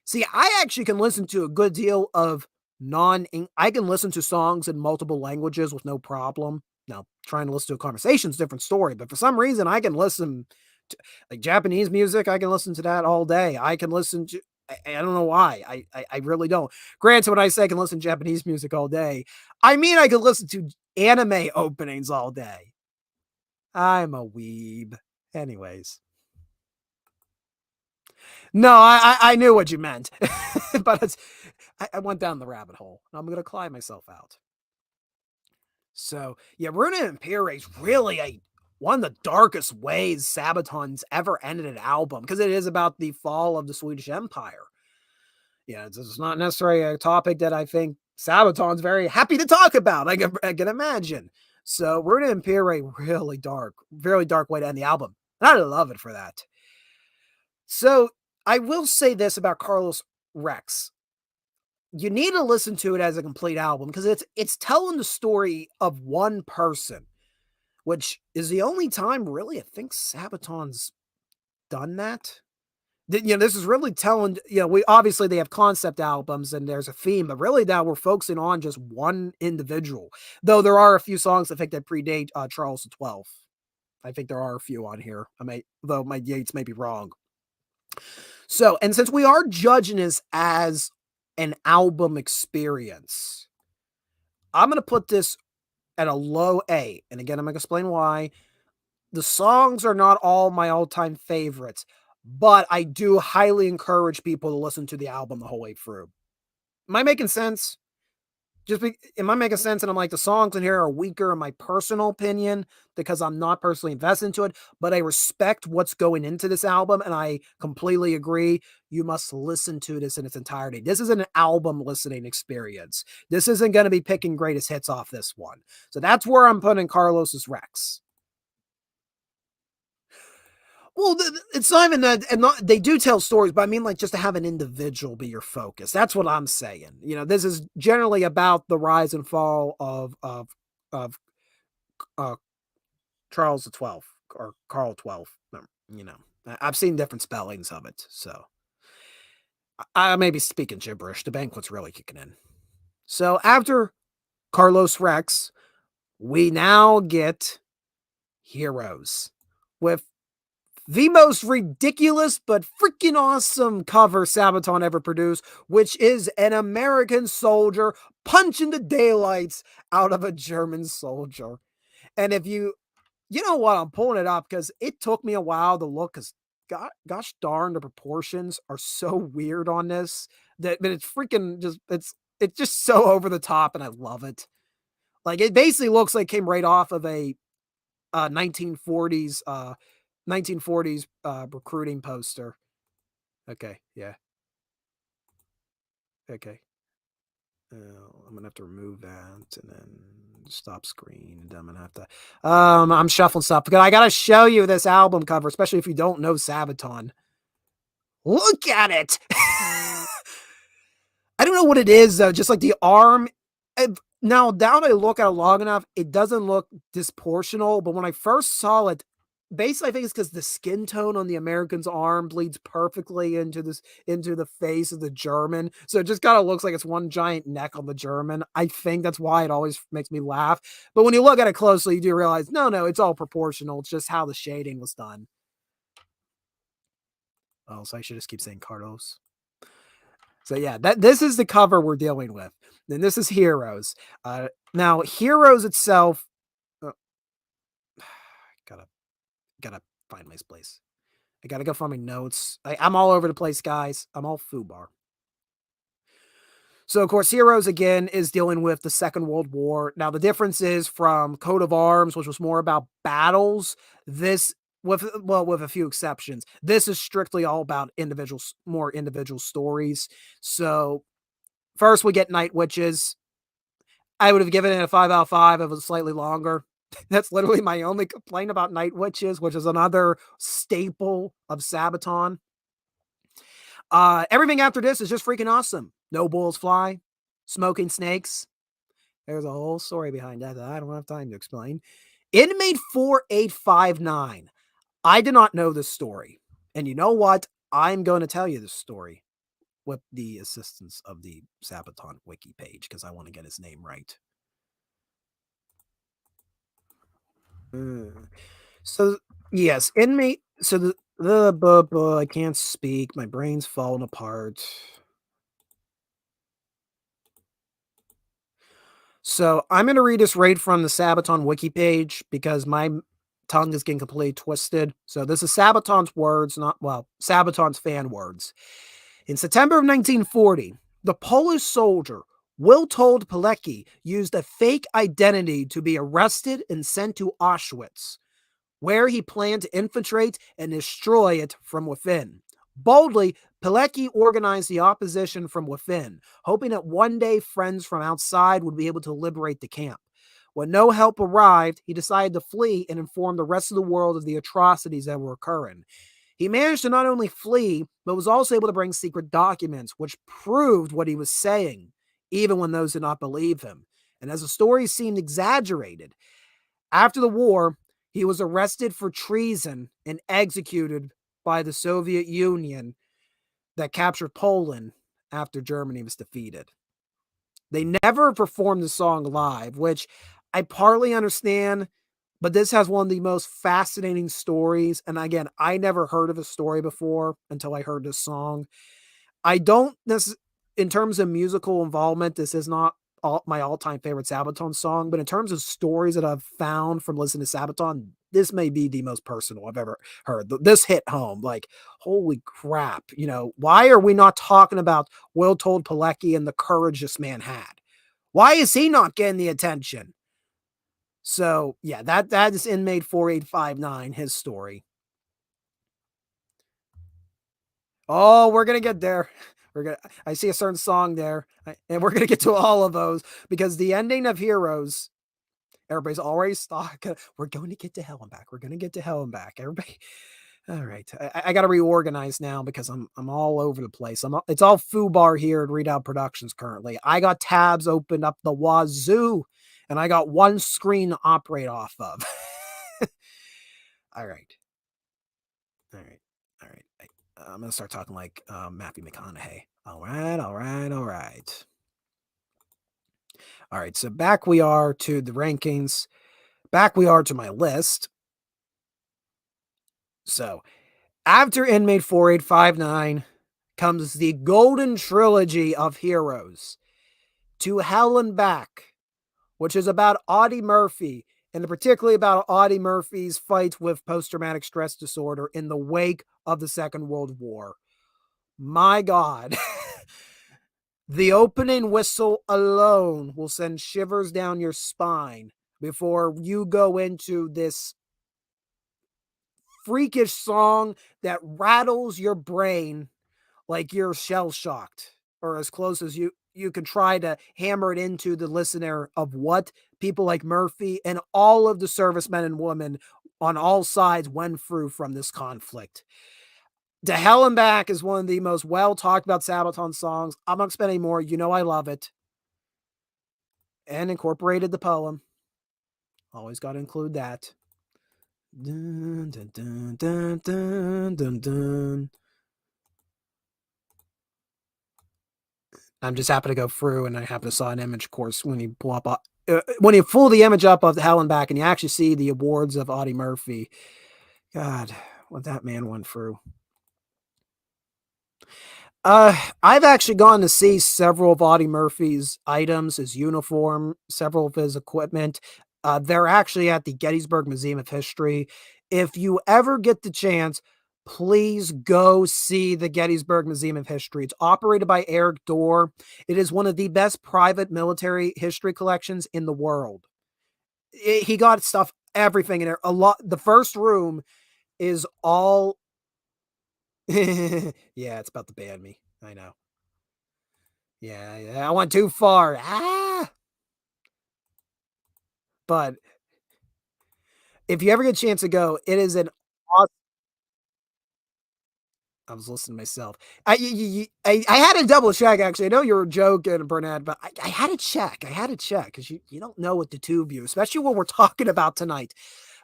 See, I actually can listen to a good deal of I can listen to songs in multiple languages with no problem. Now, trying to listen to a conversation is a different story, but for some reason, I can listen to like Japanese music. I can listen to that all day. I can listen to, I don't know why. I really don't. Granted, when I say I can listen to Japanese music all day, I mean I can listen to anime openings all day. I'm a weeb. Anyways. No, I knew what you meant, but I went down the rabbit hole. I'm going to climb myself out. So, yeah, Runa Imperi is really one of the darkest ways Sabaton's ever ended an album because it is about the fall of the Swedish Empire. Yeah, it's not necessarily a topic that I think Sabaton's very happy to talk about. I can imagine. So, Runa Imperi, really dark, very dark way to end the album. And I love it for that. So, I will say this about Carlos Rex. You need to listen to it as a complete album because it's telling the story of one person, which is the only time really I think Sabaton's done that. This is really telling, we obviously they have concept albums and there's a theme, but really now we're focusing on just one individual. Though there are a few songs I think that predate Charles the 12th. I think there are a few on here. Though my dates may be wrong. So, and since we are judging this as an album experience, I'm going to put this at a low A. And again, I'm going to explain why. The songs are not all my all-time favorites, but I do highly encourage people to listen to the album the whole way through. Am I making sense? Am I making sense? And I'm like, the songs in here are weaker in my personal opinion because I'm not personally invested into it, but I respect what's going into this album, and I completely agree. You must listen to this in its entirety. This is an album listening experience. This isn't going to be picking greatest hits off this one. So that's where I'm putting Carlos's Rex. Well, it's not even that, and not, they do tell stories, but I mean, like, just to have an individual be your focus. That's what I'm saying. This is generally about the rise and fall of uh, Charles the 12th or Carl 12th. I've seen different spellings of it, so I may be speaking gibberish. The banquet's really kicking in. So after Carlos Rex, we now get Heroes with the most ridiculous but freaking awesome cover Sabaton ever produced, which is an American soldier punching the daylights out of a German soldier. And if you know what, I'm pulling it up because it took me a while to look because gosh darn, the proportions are so weird on this that it's freaking it's just so over the top, and I love it. Like, it basically looks like it came right off of a 1940s 1940s recruiting poster. Okay, yeah, okay. I'm gonna have to remove that and then stop screen. And I'm gonna have to. I'm shuffling stuff because I gotta show you this album cover, especially if you don't know Sabaton. Look at it. I don't know what it is though. Just like the arm. Now, down I look at it long enough, it doesn't look disproportional. But when I first saw it, basically, I think it's because the skin tone on the American's arm bleeds perfectly into the face of the German. So it just kind of looks like it's one giant neck on the German. I think that's why it always makes me laugh. But when you look at it closely, you do realize no, it's all proportional. It's just how the shading was done. Oh, so I should just keep saying Carlos. So yeah, this is the cover we're dealing with. Then this is Heroes. Now Heroes itself, uh, gotta gotta find my place. I gotta go find my notes. I'm all over the place, guys. I'm all foobar. So, of course, Heroes again is dealing with the Second World War. Now, the difference is from Coat of Arms, which was more about battles. This, with a few exceptions, this is strictly all about more individual stories. So, first we get Night Witches. I would have given it a 5 out of 5 if it was slightly longer. That's literally my only complaint about Night Witches, which is another staple of Sabaton. Everything after this is just freaking awesome. No bulls fly, smoking snakes. There's a whole story behind that I don't have time to explain. Inmate 4859. I did not know this story. And you know what? I'm going to tell you this story with the assistance of the Sabaton wiki page because I want to get his name right. So, yes, inmate. So I can't speak. My brain's falling apart. So I'm going to read this right from the Sabaton wiki page because my tongue is getting completely twisted. So this is Sabaton's words, Sabaton's fan words. In September of 1940, the Polish soldier Witold Pilecki used a fake identity to be arrested and sent to Auschwitz, where he planned to infiltrate and destroy it from within. Boldly, Pilecki organized the opposition from within, hoping that one day friends from outside would be able to liberate the camp. When no help arrived, he decided to flee and inform the rest of the world of the atrocities that were occurring. He managed to not only flee, but was also able to bring secret documents, which proved what he was saying, even when those did not believe him. And as the story seemed exaggerated, after the war, he was arrested for treason and executed by the Soviet Union that captured Poland after Germany was defeated. They never performed the song live, which I partly understand, but this has one of the most fascinating stories. And again, I never heard of a story before until I heard this song. I don't in terms of musical involvement, this is not my all-time favorite Sabaton song, but in terms of stories that I've found from listening to Sabaton, this may be the most personal I've ever heard. This hit home, like, holy crap, why are we not talking about Will Told Pilecki and the courage this man had? Why is he not getting the attention? So, yeah, that is Inmate 4859, his story. Oh, we're gonna get there. I see a certain song there, and we're gonna get to all of those because the ending of Heroes, everybody's always thought, we're going to get to hell and back. We're gonna get to hell and back. Everybody, all right. I got to reorganize now because I'm all over the place. It's all foobar here at Readout Productions currently. I got tabs opened up the wazoo, and I got one screen to operate off of. All right. All right. All right. I'm gonna start talking like Matthew McConaughey. All right, all right, all right. All right. So back we are to the rankings. Back we are to my list. So after Inmate 4859 comes the golden trilogy of heroes, To Hell and Back, which is about Audie Murphy, and particularly about Audie Murphy's fight with post-traumatic stress disorder in the wake of the Second World War. My God. The opening whistle alone will send shivers down your spine before you go into this freakish song that rattles your brain like you're shell shocked, or as close as you can try to hammer it into the listener of what people like Murphy and all of the servicemen and women on all sides went through from this conflict. To Hell and Back is one of the most well talked about Sabaton songs. I'm not spending more. I love it. And incorporated the poem. Always got to include that. Dun, dun, dun, dun, dun, dun, dun. I'm just happy to go through, and I happen to saw an image, of course, when you pull up, when you pull the image up of Hell and Back, and you actually see the awards of Audie Murphy. God, what that man went through. I've actually gone to see several of Audie Murphy's items, his uniform, several of his equipment. They're actually at the Gettysburg Museum of History. If you ever get the chance, please go see the Gettysburg Museum of History. It's operated by Eric Dorr. It is one of the best private military history collections in the world. He got stuff, everything in there. A lot. The first room is all. Yeah, it's about to ban me. I know. Yeah, I went too far. But if you ever get a chance to go, it is an awesome. I was listening to myself. I had to double check, actually. I know you were joking, Bernard, but I had to check. I had to check because you don't know what the two of you, especially what we're talking about tonight.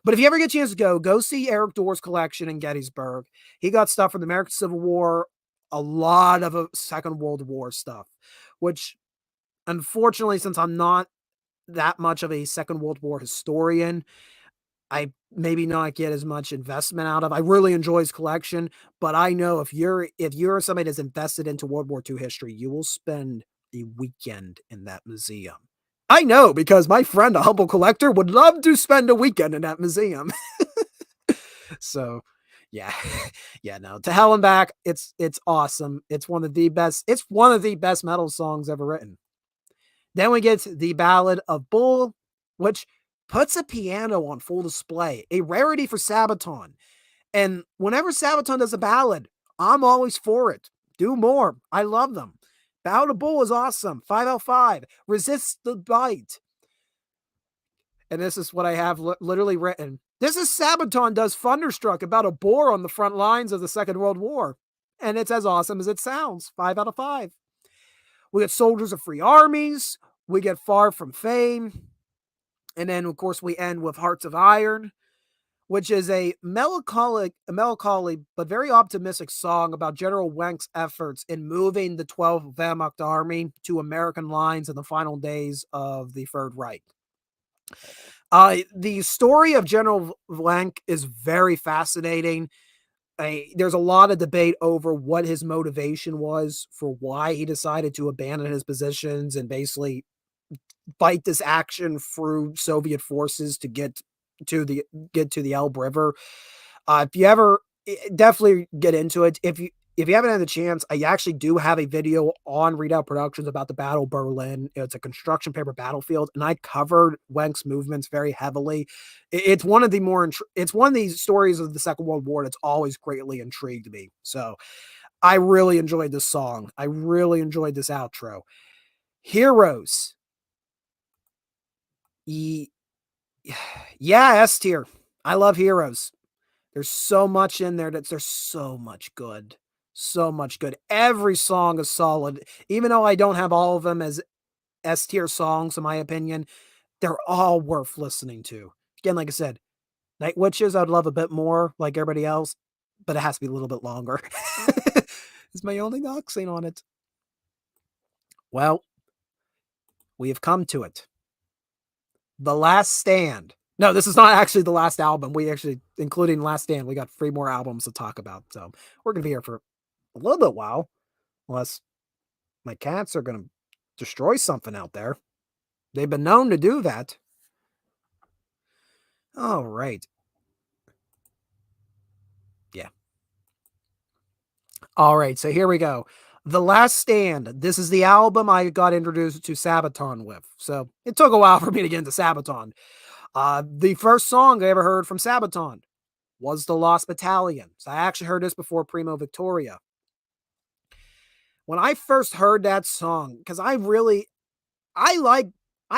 But if you ever get a chance to go see Eric Dorr's collection in Gettysburg. He got stuff from the American Civil War, a lot of Second World War stuff, which unfortunately, since I'm not that much of a Second World War historian, I maybe not get as much investment out of. I really enjoy his collection, but I know if you're somebody that's invested into World War II history, you will spend a weekend in that museum. I know because my friend, a humble collector, would love to spend a weekend in that museum. So, yeah, yeah. No, To Hell and Back. It's awesome. It's one of the best. It's one of the best metal songs ever written. Then we get the Ballad of Bull, which puts a piano on full display, a rarity for Sabaton. And whenever Sabaton does a ballad, I'm always for it. Do more. I love them. Ballad of Bull is awesome. 5 out of 5. Resist the Bite. And this is what I have literally written. This is Sabaton does Thunderstruck about a boar on the front lines of the Second World War. And it's as awesome as it sounds. 5 out of 5. We get Soldiers of Free Armies. We get Far From Fame. And then, of course, we end with Hearts of Iron, which is a melancholy but very optimistic song about General Wenk's efforts in moving the 12th Wehrmacht Army to American lines in the final days of the Third Reich. The story of General Wenk is very fascinating. There's a lot of debate over what his motivation was for why he decided to abandon his positions and basically fight this action through Soviet forces to to the get to the Elbe River. If you ever definitely get into it. If you haven't had the chance, I actually do have a video on Redoubt Productions about the Battle of Berlin. It's a construction paper battlefield, and I covered Wenk's movements very heavily. It's one of the it's one of these stories of the Second World War that's always greatly intrigued me. So I really enjoyed this song. I really enjoyed this outro. Heroes. Yeah, S tier. I love Heroes. There's so much in there there's so much good. So much good. Every song is solid. Even though I don't have all of them as S tier songs, in my opinion, they're all worth listening to. Again, like I said, Night Witches, I'd love a bit more, like everybody else, but it has to be a little bit longer. It's my only doxing on it. Well, we have come to it. The Last Stand. No, this is not actually the last album. We actually, including Last Stand, we got 3 more albums to talk about. So we're going to be here for a little bit while, unless my cats are going to destroy something out there. They've been known to do that. All right. Yeah. All right. So here we go. The Last Stand. This is the album I got introduced to Sabaton with. So it took a while for me to get into Sabaton. The first song I ever heard from Sabaton was The Lost Battalion. So I actually heard this before Primo Victoria. When I first heard that song, because I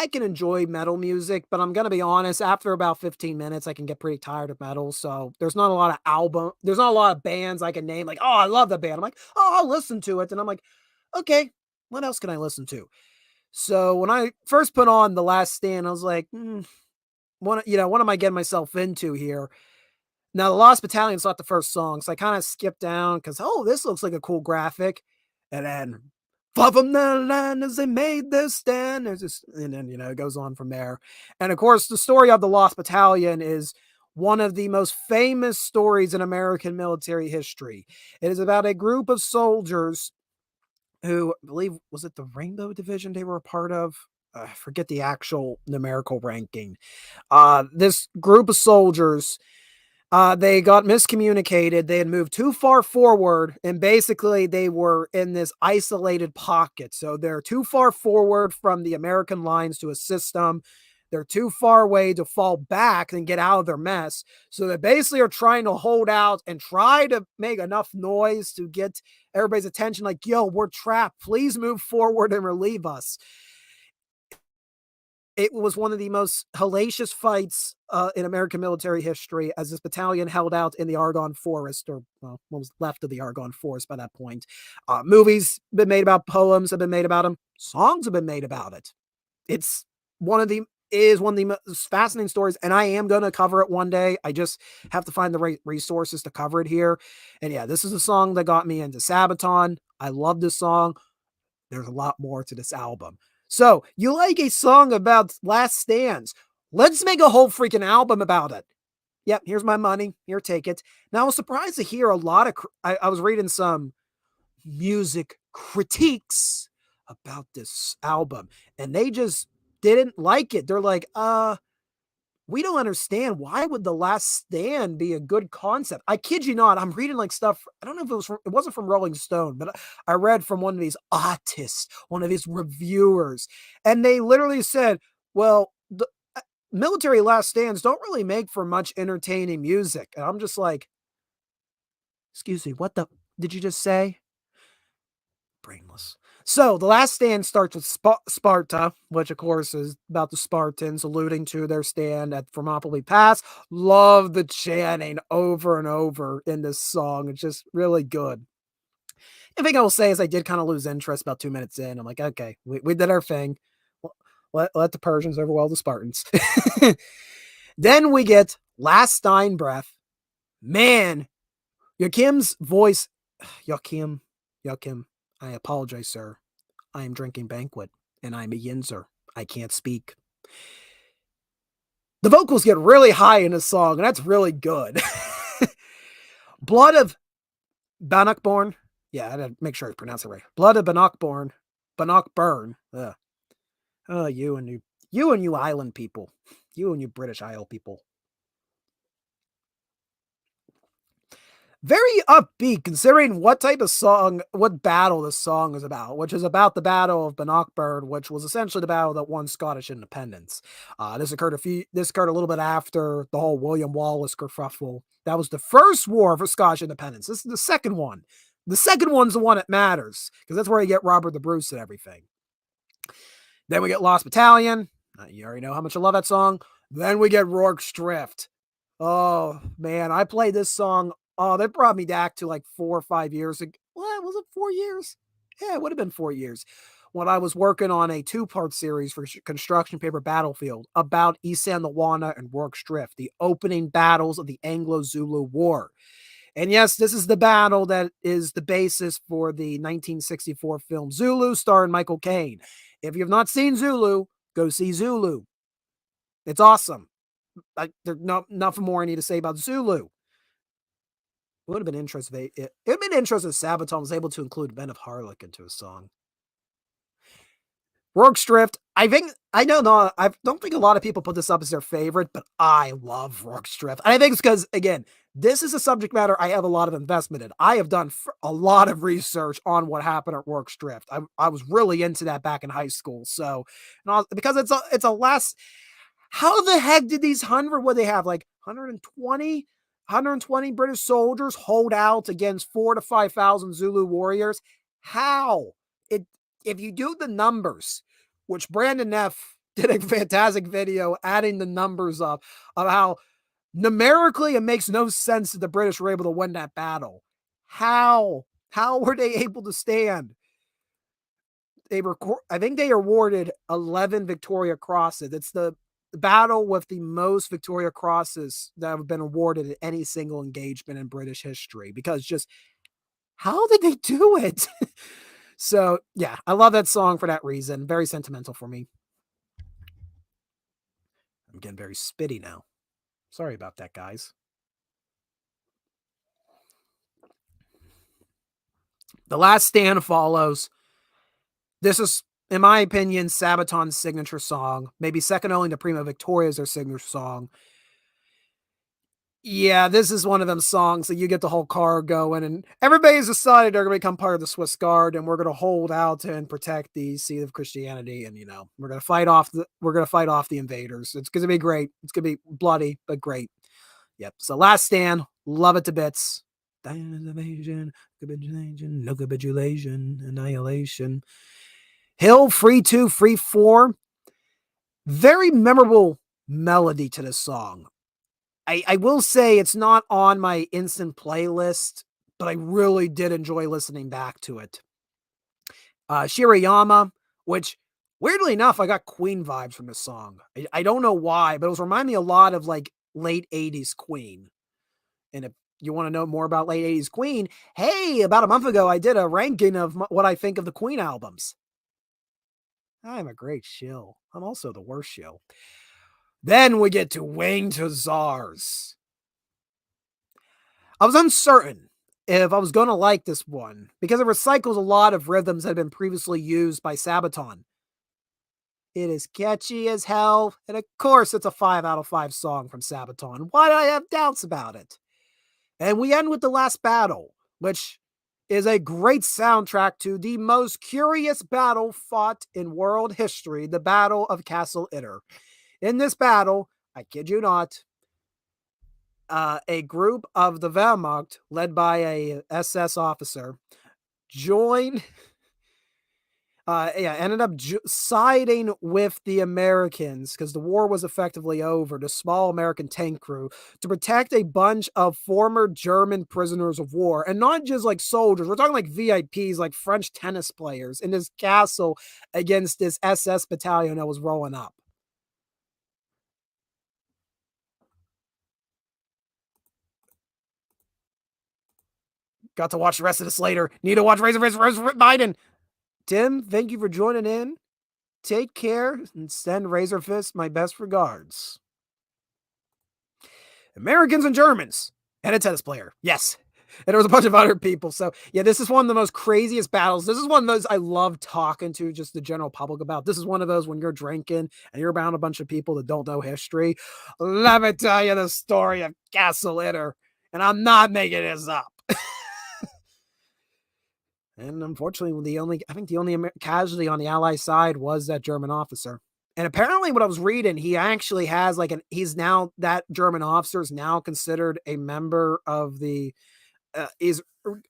can enjoy metal music, but I'm gonna be honest, after about 15 minutes, I can get pretty tired of metal. So there's not a lot of bands I can name, like, oh, I love the band. I'm like, oh, I'll listen to it. And I'm like, okay, what else can I listen to? So when I first put on The Last Stand, I was like, what am I getting myself into here? Now, The Lost Battalion's not the first song, so I kind of skipped down because, oh, this looks like a cool graphic. And then, far from the land as they made their stand. There's just, and then, it goes on from there. And of course, the story of The Lost Battalion is one of the most famous stories in American military history. It is about a group of soldiers who, I believe, was it the Rainbow Division they were a part of? I forget the actual numerical ranking. This group of soldiers they got miscommunicated. They had moved too far forward, and basically they were in this isolated pocket. So they're too far forward from the American lines to assist them. They're too far away to fall back and get out of their mess. So they basically are trying to hold out and try to make enough noise to get everybody's attention. Like, yo, we're trapped. Please move forward and relieve us. It was one of the most hellacious fights in American military history as this battalion held out in the Argonne Forest, or well, what was left of the Argonne Forest by that point. Movies have been made about, poems have been made about them, songs have been made about it. It's one of the is one of the most fascinating stories, and I am going to cover it one day. I just have to find the right resources to cover it here. And yeah, this is a song that got me into Sabaton. I love this song. There's a lot more to this album. So, you like a song about last stands? Let's make a whole freaking album about it. Yep, here's my money. Here, take it. Now, I was surprised to hear a lot of. I was reading some music critiques about this album, and they just didn't like it. They're like, we don't understand. Why would The Last Stand be a good concept? I kid you not. I'm reading like stuff. I don't know if it wasn't from Rolling Stone, but I read from one of these artists, one of these reviewers, and they literally said, well, the military last stands don't really make for much entertaining music. And I'm just like, excuse me, what the did you just say? Brainless. So the last stand starts with Sparta, which of course is about the Spartans alluding to their stand at Thermopylae Pass. Love the chanting over and over in this song. It's just really good. The thing I will say is I did kind of lose interest about 2 minutes in. I'm like, okay, we did our thing. Let the Persians overwhelm the Spartans. Then we get Last Dying Breath. Man, Joachim's voice, Joachim, I apologize, sir. I am drinking banquet, and I'm a Yinzer. I can't speak. The vocals get really high in this song, and that's really good. Blood of Bannockborn. Yeah, I had to make sure I pronounce it right. Blood of Bannockborn. Bannockburn. Oh, you island people. You and you British Isle people. Very upbeat considering what type of song, what battle this song is about, which is about the Battle of Bannockburn, which was essentially the battle that won Scottish independence. This occurred a little bit after the whole William Wallace kerfuffle. That was the first war for Scottish independence. This is the second one. The second one's the one that matters because that's where you get Robert the Bruce and everything. Then we get Lost Battalion. You already know how much I love that song. Then we get Rorke's Drift. Oh man, I played this song. Oh, that brought me back to like 4 or 5 years ago. What was it? 4 years? Yeah, it would have been 4 years when I was working on a two-part series for Construction Paper Battlefield about Isandlwana and Rorke's Drift, the opening battles of the Anglo-Zulu War. And yes, this is the battle that is the basis for the 1964 film Zulu, starring Michael Caine. If you have not seen Zulu, go see Zulu. It's awesome. There's nothing more I need to say about Zulu. It would have been interesting. It would have been interesting if Sabaton was able to include Men of Harlech into a song. Rorke's Drift. I don't think a lot of people put this up as their favorite, but I love Rorke's Drift. And I think it's because, again, this is a subject matter I have a lot of investment in. I have done a lot of research on what happened at Rorke's Drift. I was really into that back in high school. So, because it's a less. How the heck did these what they have, like 120 British soldiers hold out against 4,000 to 5,000 Zulu warriors? How? If you do the numbers, which Brandon Neff did a fantastic video adding the numbers up of how numerically it makes no sense that the British were able to win that battle. How were they able to stand? I think they awarded 11 Victoria Crosses. It's the battle with the most Victoria Crosses that have been awarded in any single engagement in British history, because just how did they do it? So yeah, I love that song for that reason. Very sentimental for me. I'm getting very spitty now. Sorry about that, guys. The Last Stand follows. This is, in my opinion, Sabaton's signature song. Maybe second only to Prima Victoria's their signature song. Yeah, this is one of them songs that you get the whole car going, and everybody's decided they're going to become part of the Swiss Guard, and we're going to hold out and protect the seat of Christianity, and we're going to fight off the invaders. It's going to be great. It's going to be bloody but great. Yep. So Last Stand, love it to bits. Invasion, no capitulation, annihilation. Hill, Free 2, Free 4. Very memorable melody to this song. I will say it's not on my instant playlist, but I really did enjoy listening back to it. Shirayama, which weirdly enough, I got Queen vibes from this song. I don't know why, but it was reminding me a lot of like late 80s Queen. And if you want to know more about late 80s Queen, hey, about a month ago, I did a ranking of what I think of the Queen albums. I'm a great shill. I'm also the worst shill. Then we get to Wing to Czars. I was uncertain if I was going to like this one because it recycles a lot of rhythms that had been previously used by Sabaton. It is catchy as hell, and of course it's a 5 out of 5 song from Sabaton. Why do I have doubts about it? And we end with The Last Battle, which is a great soundtrack to the most curious battle fought in world history, the Battle of Castle Itter. In this battle, I kid you not, a group of the Wehrmacht, led by a SS officer, ended up siding with the Americans because the war was effectively over, the small American tank crew, to protect a bunch of former German prisoners of war. And not just like soldiers, we're talking like VIPs, like French tennis players in this castle against this SS battalion that was rolling up. Got to watch the rest of this later. Need to watch Razor Biden. Tim, thank you for joining in. Take care and send Razor Fist my best regards. Americans and Germans and a tennis player. Yes. And there was a bunch of other people. So yeah, this is one of the most craziest battles. This is one of those I love talking to just the general public about. This is one of those when you're drinking and you're around a bunch of people that don't know history. Let me tell you the story of Castle Itter. And I'm not making this up. And unfortunately, I think the only casualty on the Ally side was that German officer. And apparently, what I was reading, he actually has he's now, that German officer is now considered a member of is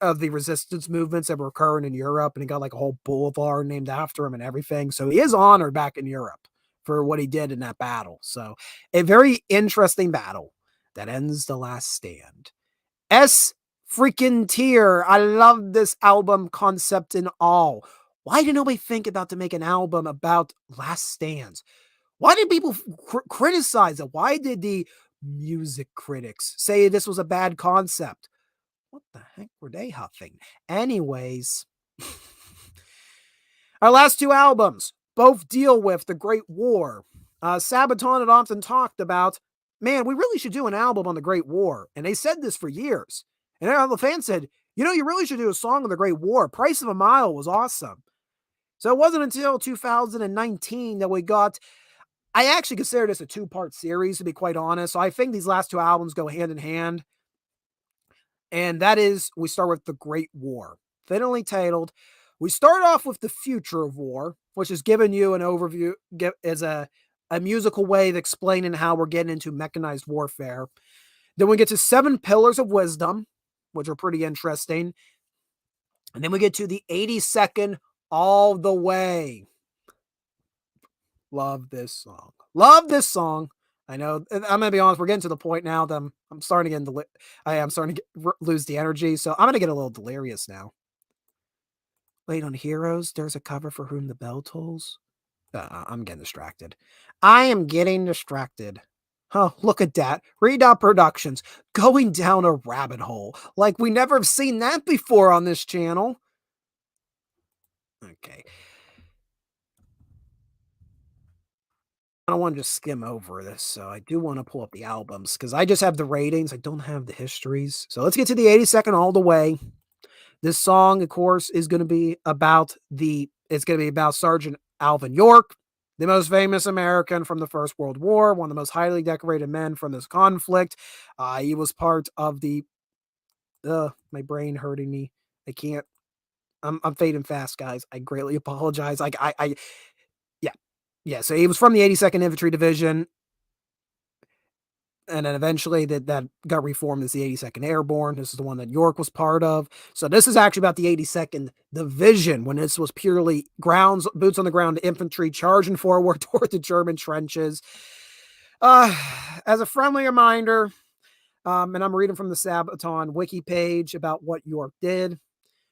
of the resistance movements that were occurring in Europe, and he got like a whole boulevard named after him and everything. So he is honored back in Europe for what he did in that battle. So a very interesting battle that ends the last stand. S freaking tier. I love this album concept and all. Why did nobody think about to make an album about last stands? Why did people criticize it? Why did the music critics say this was a bad concept? What the heck were they huffing? Anyways, our last two albums both deal with the Great War. Sabaton had often talked about, man, we really should do an album on the Great War. And they said this for years. And all the fans said, you know, you really should do a song on the Great War. Price of a Mile was awesome. So it wasn't until 2019 that we got, I actually consider this a two-part series, to be quite honest. So I think these last two albums go hand in hand. And that is, we start with the Great War. Fittingly titled, we start off with the future of war, which is giving you an overview as a musical way of explaining how we're getting into mechanized warfare. Then we get to 7 Pillars of Wisdom, which are pretty interesting. And then we get to the 82nd All the Way. Love this song. Love this song. I know. I'm gonna be honest. We're getting to the point now that I'm starting to get I'm starting to lose the energy. So I'm gonna get a little delirious now. Wait, on Heroes, there's a cover for Whom the Bell Tolls. I'm getting distracted. I am getting distracted. Oh, look at that. Redot Productions going down a rabbit hole like we never have seen that before on this channel. Okay. I don't want to just skim over this, so I do want to pull up the albums because I just have the ratings. I don't have the histories. So let's get to the 82nd All the Way. This song, of course, is going to be about Sergeant Alvin York, the most famous American from the First World War, one of the most highly decorated men from this conflict. He was part of the, my brain hurting me. I can't, I'm fading fast, guys. I greatly apologize. Yeah. So he was from the 82nd Infantry Division. And then eventually that got reformed as the 82nd Airborne. This is the one that York was part of. So this is actually about the 82nd Division, when this was purely boots on the ground infantry charging forward toward the German trenches. As a friendly reminder, and I'm reading from the Sabaton wiki page about what York did.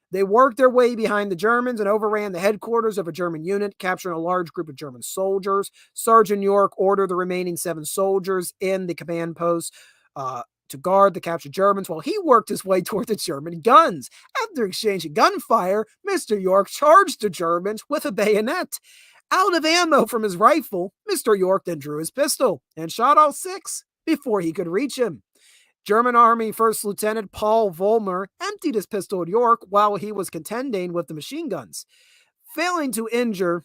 They worked their way behind the Germans and overran the headquarters of a German unit, capturing a large group of German soldiers. Sergeant York ordered the remaining 7 soldiers in the command post to guard the captured Germans while he worked his way toward the German guns. After exchanging gunfire, Mr. York charged the Germans with a bayonet. Out of ammo from his rifle, Mr. York then drew his pistol and shot all 6 before he could reach him. German Army First Lieutenant Paul Vollmer emptied his pistol at York while he was contending with the machine guns. Failing to injure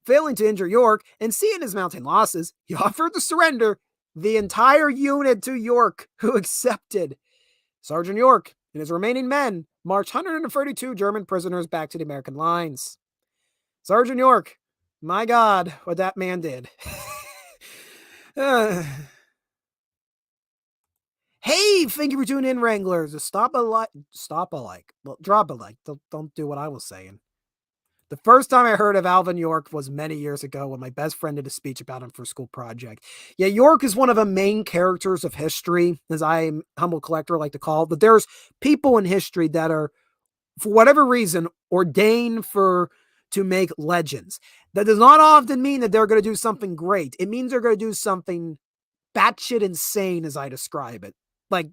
York and seeing his mounting losses, he offered to surrender the entire unit to York, who accepted. Sergeant York and his remaining men marched 132 German prisoners back to the American lines. Sergeant York, my God, what that man did. Hey, thank you for tuning in, Wranglers. Stop a like. Well, drop a like. Don't do what I was saying. The first time I heard of Alvin York was many years ago when my best friend did a speech about him for a school project. Yeah, York is one of the main characters of history, as I, humble collector, like to call it. But there's people in history that are, for whatever reason, ordained to make legends. That does not often mean that they're going to do something great. It means they're going to do something batshit insane, as I describe it. Like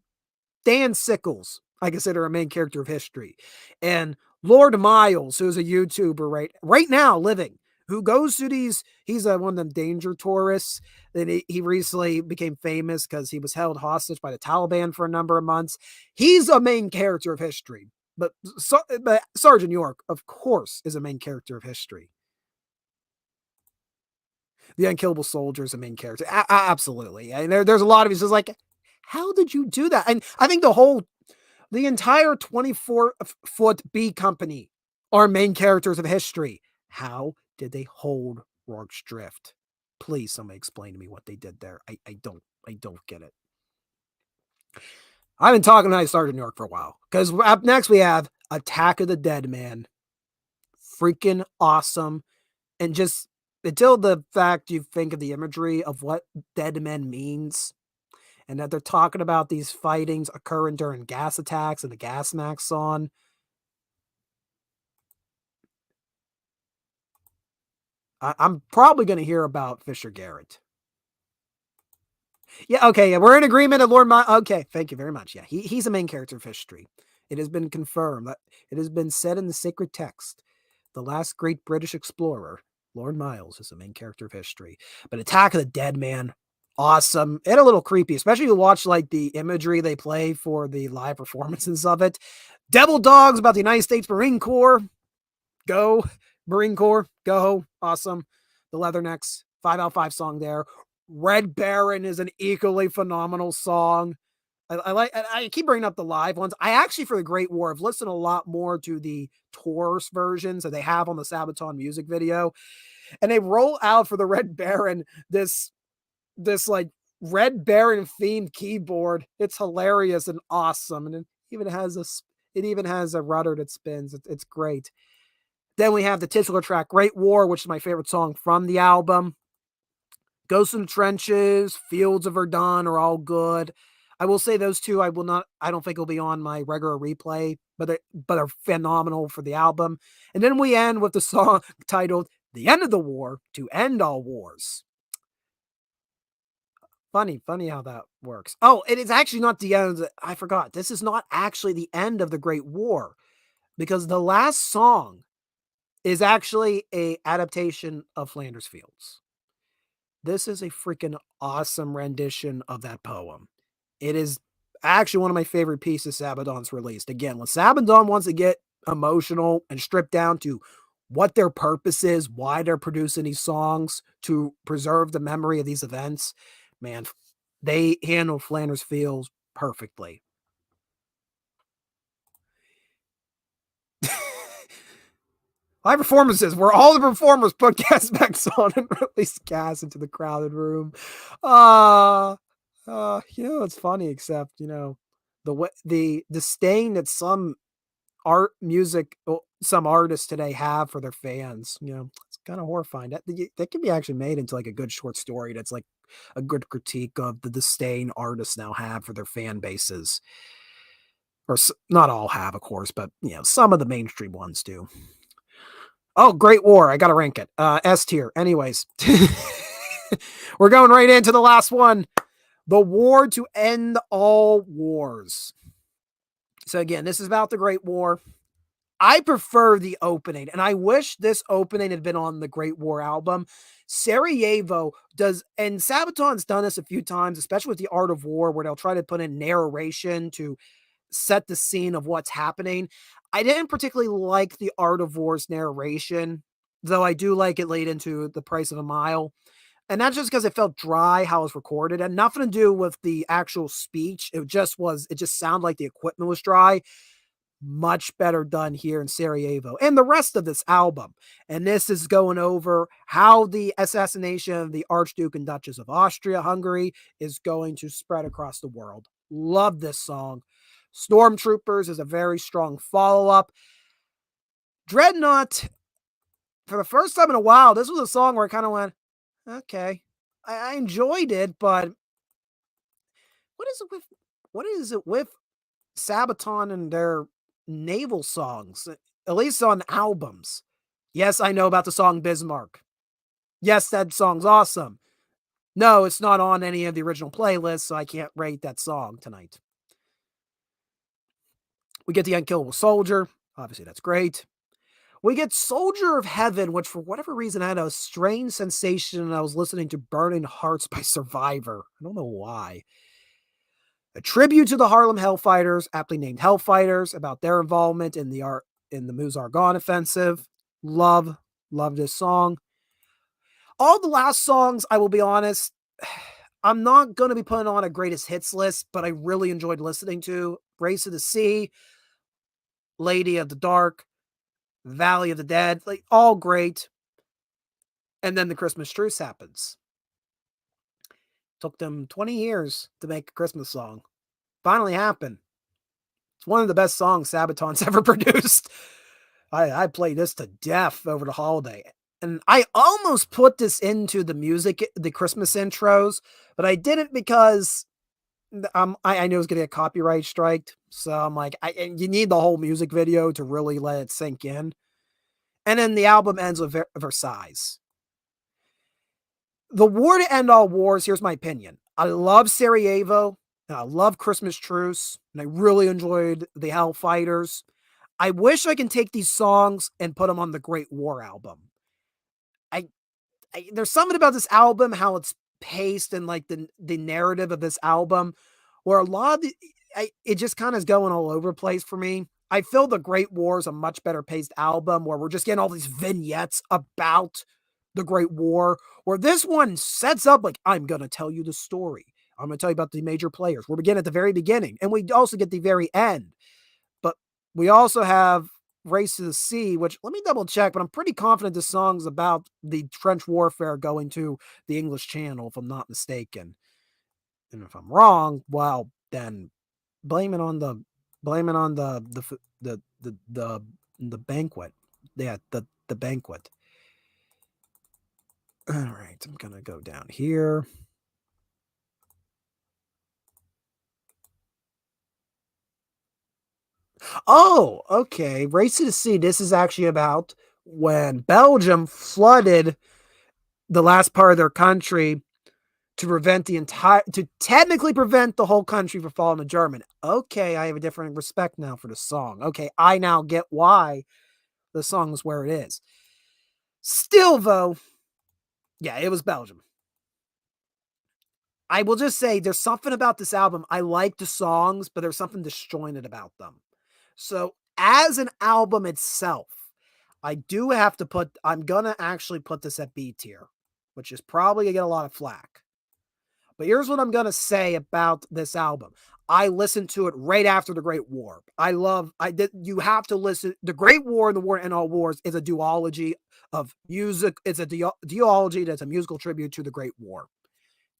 Dan Sickles, I consider a main character of history. And Lord Miles, who's a YouTuber right now living, who goes to these. He's one of them danger tourists. Then he recently became famous because he was held hostage by the Taliban for a number of months. He's a main character of history. But Sergeant York, of course, is a main character of history. The Unkillable Soldier is a main character. Absolutely. And there's a lot of it's just like, how did you do that? And I think the entire 24-foot B company are main characters of history. How did they hold Rorke's Drift? Please, somebody explain to me what they did there. I don't get it. I've been talking to Sergeant York for a while because up next we have Attack of the Dead Man. Freaking awesome. And just until the fact you think of the imagery of what dead men means and that they're talking about these fightings occurring during gas attacks and the gas masks on. I'm probably going to hear about Fisher Garrett. Yeah, okay, yeah, we're in agreement at okay, thank you very much. Yeah, he's a main character of history. It has been confirmed. It has been said in the sacred text. The last great British explorer, Lord Miles, is the main character of history. But Attack of the Dead Man, awesome. And a little creepy, especially to watch like the imagery they play for the live performances of it. Devil Dogs about the United States Marine Corps. Go, Marine Corps, go. Awesome. The Leathernecks, 5 out of 5 song there. Red Baron is an equally phenomenal song. I keep bringing up the live ones. I actually, for the Great War, have listened a lot more to the Taurus versions that they have on the Sabaton music video. And they roll out for the Red Baron this like Red Baron themed keyboard. It's hilarious and awesome. And it even has a rudder that spins. It's great. Then we have the titular track, Great War, which is my favorite song from the album. Ghosts in the Trenches, Fields of Verdun are all good. I will say those two I don't think will be on my regular replay, but are phenomenal for the album. And then we end with the song titled The End of the War to End All Wars. Funny how that works. Oh, it is actually not the end. I forgot. This is not actually the end of the Great War because the last song is actually a adaptation of Flanders Fields. This is a freaking awesome rendition of that poem. It is actually one of my favorite pieces Sabaton's released. Again, when Sabaton wants to get emotional and strip down to what their purpose is, why they're producing these songs to preserve the memory of these events, man, they handle Flanders Fields perfectly. Live performances where all the performers put gas masks on and release gas into the crowded room. It's funny, except the disdain that some some artists today have for their fans. It's kind of horrifying. That can be actually made into like a good short story. That's like a good critique of the disdain artists now have for their fan bases. Or not all have, of course, but some of the mainstream ones do. Oh, Great War. I got to rank it. S tier. Anyways, we're going right into the last one. The War to End All Wars. So again, this is about the Great War. I prefer the opening, and I wish this opening had been on the Great War album. Sarajevo does, and Sabaton's done this a few times, especially with the Art of War, where they'll try to put in narration to set the scene of what's happening. I didn't particularly like the Art of War's narration, though I do like it laid into The Price of a Mile. And that's just because it felt dry how it was recorded. It had nothing to do with the actual speech. It just sounded like the equipment was dry. Much better done here in Sarajevo and the rest of this album. And this is going over how the assassination of the Archduke and Duchess of Austria-Hungary is going to spread across the world. Love this song. Stormtroopers is a very strong follow-up. Dreadnought, for the first time in a while, this was a song where I kind of went, okay. I enjoyed it, but what is it with Sabaton and their naval songs, at least on albums? Yes, I know about the song Bismarck. Yes, that song's awesome. No, it's not on any of the original playlists, so I can't rate that song tonight. We get the Unkillable Soldier. Obviously, that's great. We get Soldier of Heaven, which for whatever reason I had a strange sensation and I was listening to Burning Hearts by Survivor. I don't know why. A tribute to the Harlem Hellfighters, aptly named Hellfighters, about their involvement in the Meuse Argonne offensive. Love, love this song. All the last songs, I will be honest, I'm not going to be putting on a greatest hits list, but I really enjoyed listening to Race of the Sea, Lady of the Dark, Valley of the Dead, like all great. And then the Christmas truce happens. Took them 20 years to make a Christmas song. Finally happened. It's one of the best songs Sabaton's ever produced. I played this to death over the holiday. And I almost put this into the music, the Christmas intros, but I didn't because I knew it was going to get copyright striked. So I'm like, and you need the whole music video to really let it sink in. And then the album ends with Versailles. The war to end all wars, here's my opinion. I love Sarajevo, and I love Christmas Truce, and I really enjoyed the Hellfighters. I wish I can take these songs and put them on the Great War album. There's something about this album, how it's paced and like the narrative of this album, where a lot of it just kind of is going all over the place for me. I feel the Great War is a much better paced album where we're just getting all these vignettes about the Great War, where this one sets up like, I'm going to tell you the story. I'm going to tell you about the major players. We're beginning at the very beginning, and we also get the very end. But we also have Race to the Sea, which let me double check, but I'm pretty confident this song's about the trench warfare going to the English Channel, if I'm not mistaken. And if I'm wrong, well, then blame it on the the banquet. Yeah, the banquet. All right, I'm gonna go down here. Oh, okay. Race to the Sea. This is actually about when Belgium flooded the last part of their country to technically prevent the whole country from falling to German. Okay, I have a different respect now for the song. Okay, I now get why the song is where it is. Still, though, yeah, it was Belgium. I will just say there's something about this album. I like the songs, but there's something disjointed about them. So, as an album itself, I do have to I'm going to actually put this at B tier, which is probably going to get a lot of flack. But here's what I'm going to say about this album. I listened to it right after the Great War. You have to listen. The Great War and the War to End All Wars is a duology of music. It's a duology that's a musical tribute to the Great War.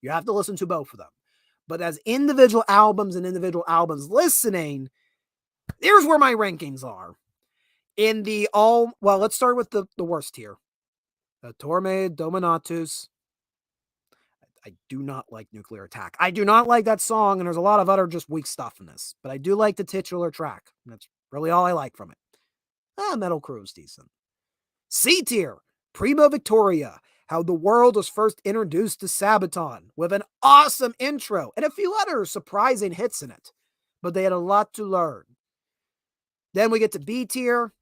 You have to listen to both of them. But as individual albums listening, here's where my rankings are. Let's start with the worst here. Torme Dominatus. I do not like Nuclear Attack. I do not like that song, and there's a lot of other just weak stuff in this. But I do like the titular track. That's really all I like from it. Metal Crew is decent. C tier, Primo Victoria. How the world was first introduced to Sabaton, with an awesome intro and a few other surprising hits in it. But they had a lot to learn. Then we get to B tier,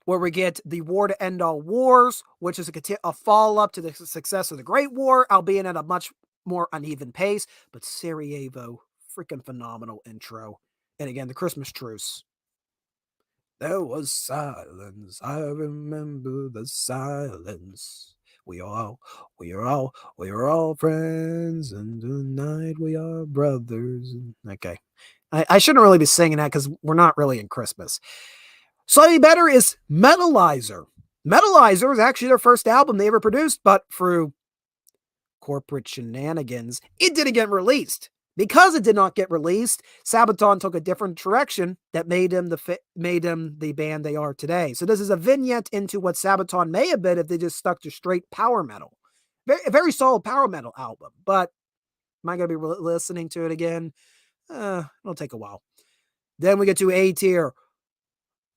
where we get the War to End All Wars, which is a follow-up to the success of the Great War, albeit at a much more uneven pace. But Sarajevo, freaking phenomenal intro. And again, the Christmas truce. There was silence. I remember the silence. We are all friends, and tonight we are brothers. Okay. I shouldn't really be singing that because we're not really in Christmas. Slightly better is Metalizer. Metalizer is actually their first album they ever produced, but through corporate shenanigans, it didn't get released. Because it did not get released, Sabaton took a different direction that made them the band they are today. So this is a vignette into what Sabaton may have been if they just stuck to straight power metal. A very solid power metal album, but am I going to be listening to it again? It'll take a while. Then we get to A tier.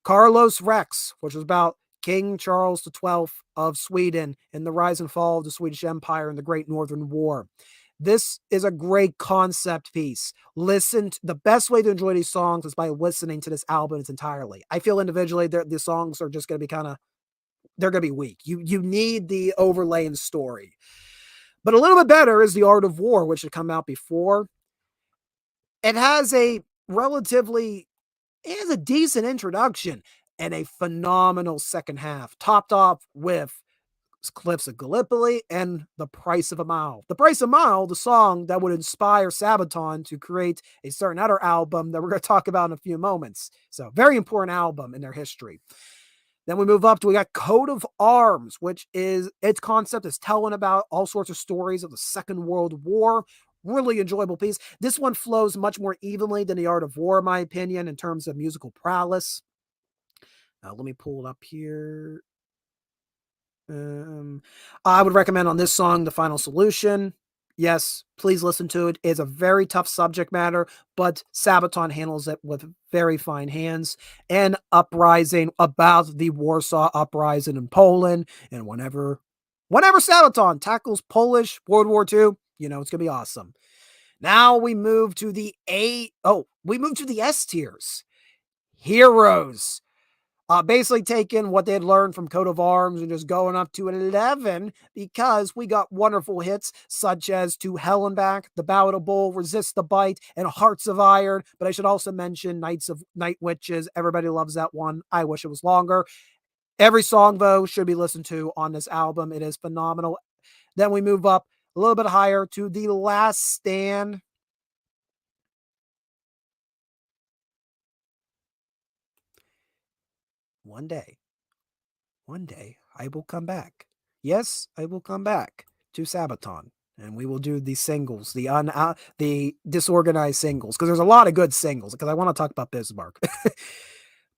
Carlos Rex, which was about King Charles XII of Sweden and the rise and fall of the Swedish Empire in the Great Northern War. This is a great concept piece. The best way to enjoy these songs is by listening to this album entirely. I feel individually the songs are just going to be they're going to be weak. You need the overlay and story. But a little bit better is The Art of War, which had come out before. It has it has a decent introduction and a phenomenal second half, topped off with Cliffs of Gallipoli and The Price of a Mile. The Price of a Mile, the song that would inspire Sabaton to create a certain other album that we're going to talk about in a few moments. So, very important album in their history. Then we move up to, we got Coat of Arms, which is, its concept is telling about all sorts of stories of the Second World War. Really enjoyable piece. This one flows much more evenly than The Art of War, in my opinion, in terms of musical prowess. Let me pull it up here. I would recommend on this song, The Final Solution. Yes, please listen to it. It's a very tough subject matter, but Sabaton handles it with very fine hands. And Uprising, about the Warsaw Uprising in Poland. And whenever Sabaton tackles Polish World War II, it's going to be awesome. Now we move to the S tiers. Heroes. Basically taking what they had learned from Coat of Arms and just going up to 11, because we got wonderful hits such as To Hell and Back, The Ballad of Bull, Resist the Bite, and Hearts of Iron. But I should also mention Night Witches. Everybody loves that one. I wish it was longer. Every song, though, should be listened to on this album. It is phenomenal. Then we move up a little bit higher to The Last Stand. One day, I will come back. Yes, I will come back to Sabaton, and we will do the singles, the disorganized singles, because there's a lot of good singles, because I want to talk about Bismarck.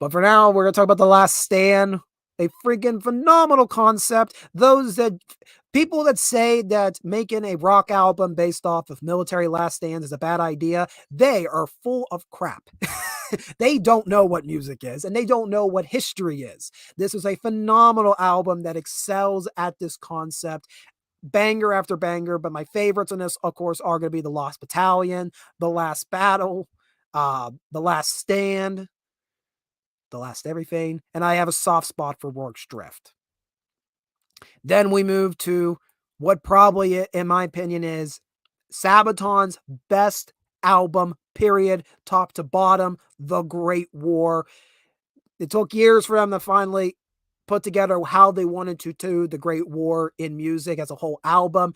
But for now, we're going to talk about The Last Stand, a freaking phenomenal concept. People that say that making a rock album based off of military last stands is a bad idea, they are full of crap. They don't know what music is, and they don't know what history is. This is a phenomenal album that excels at this concept, banger after banger. But my favorites on this, of course, are going to be The Lost Battalion, The Last Battle, The Last Stand, The Last Everything, and I have a soft spot for Rorke's Drift. Then we move to what probably, in my opinion, is Sabaton's best album, period, top to bottom, The Great War. It took years for them to finally put together how they wanted to do The Great War in music as a whole album.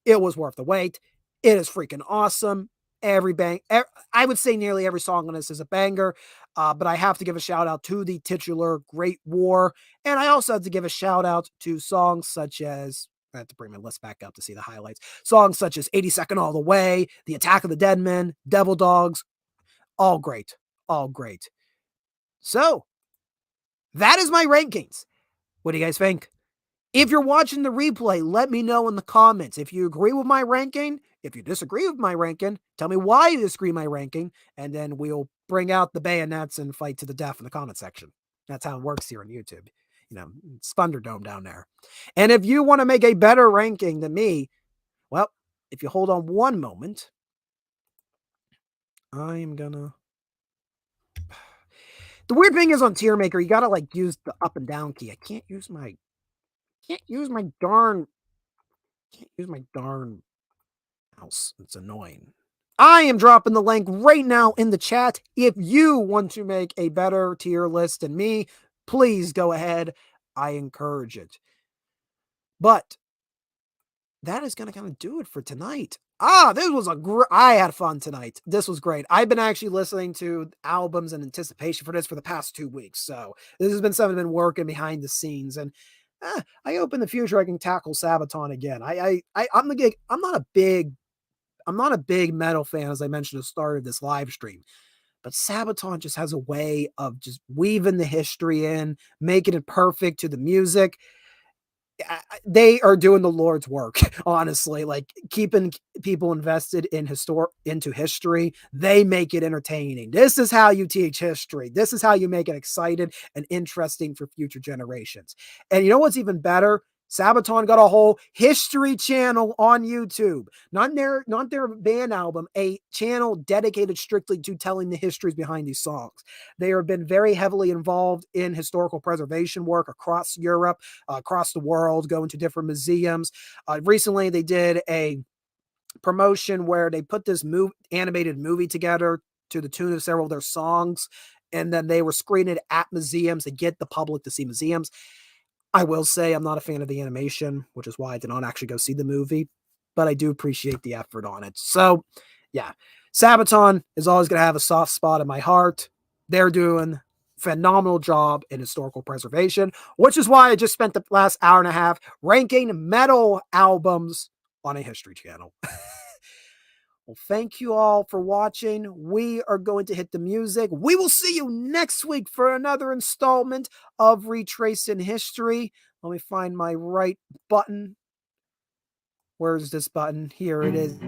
It was worth the wait. It is freaking awesome. I would say nearly every song on this is a banger, but I have to give a shout out to the titular Great War, and I also have to give a shout out to songs such as, I have to bring my list back up to see the highlights, songs such as 82nd All the Way, The Attack of the Dead Men, Devil Dogs, all great, all great. So, that is my rankings. What do you guys think? If you're watching the replay, let me know in the comments if you agree with my ranking. If you disagree with my ranking, tell me why you disagree with my ranking, and then we'll bring out the bayonets and fight to the death in the comment section. That's how it works here on YouTube. It's Thunderdome down there. And if you want to make a better ranking than me, well, if you hold on one moment, I am gonna... The weird thing is on Tier Maker, you gotta use the up and down key. I can't use my darn mouse. It's annoying. I am dropping the link right now in the chat. If you want to make a better tier list than me, please go ahead. I encourage it. But that is going to kind of do it for tonight. This was I had fun tonight. This was great. I've been actually listening to albums in anticipation for this for the past 2 weeks. So this has been something I've been working behind the scenes, and I hope in the future I can tackle Sabaton again. I'm not a big metal fan, as I mentioned at the start of this live stream, but Sabaton just has a way of just weaving the history in, making it perfect to the music. They are doing the Lord's work, honestly, keeping people invested into history. They make it entertaining. This is how you teach history. This is how you make it exciting and interesting for future generations. And you know what's even better? Sabaton got a whole history channel on YouTube. Not their band album, a channel dedicated strictly to telling the histories behind these songs. They have been very heavily involved in historical preservation work across Europe, across the world, going to different museums. Recently, they did a promotion where they put this animated movie together to the tune of several of their songs, and then they were screening it at museums to get the public to see museums. I will say I'm not a fan of the animation, which is why I did not actually go see the movie, but I do appreciate the effort on it. So, yeah, Sabaton is always going to have a soft spot in my heart. They're doing phenomenal job in historical preservation, which is why I just spent the last hour and a half ranking metal albums on a history channel. Well, thank you all for watching. We are going to hit the music. We will see you next week for another installment of Retracing History. Let me find my right button. Where's this button? Here it is.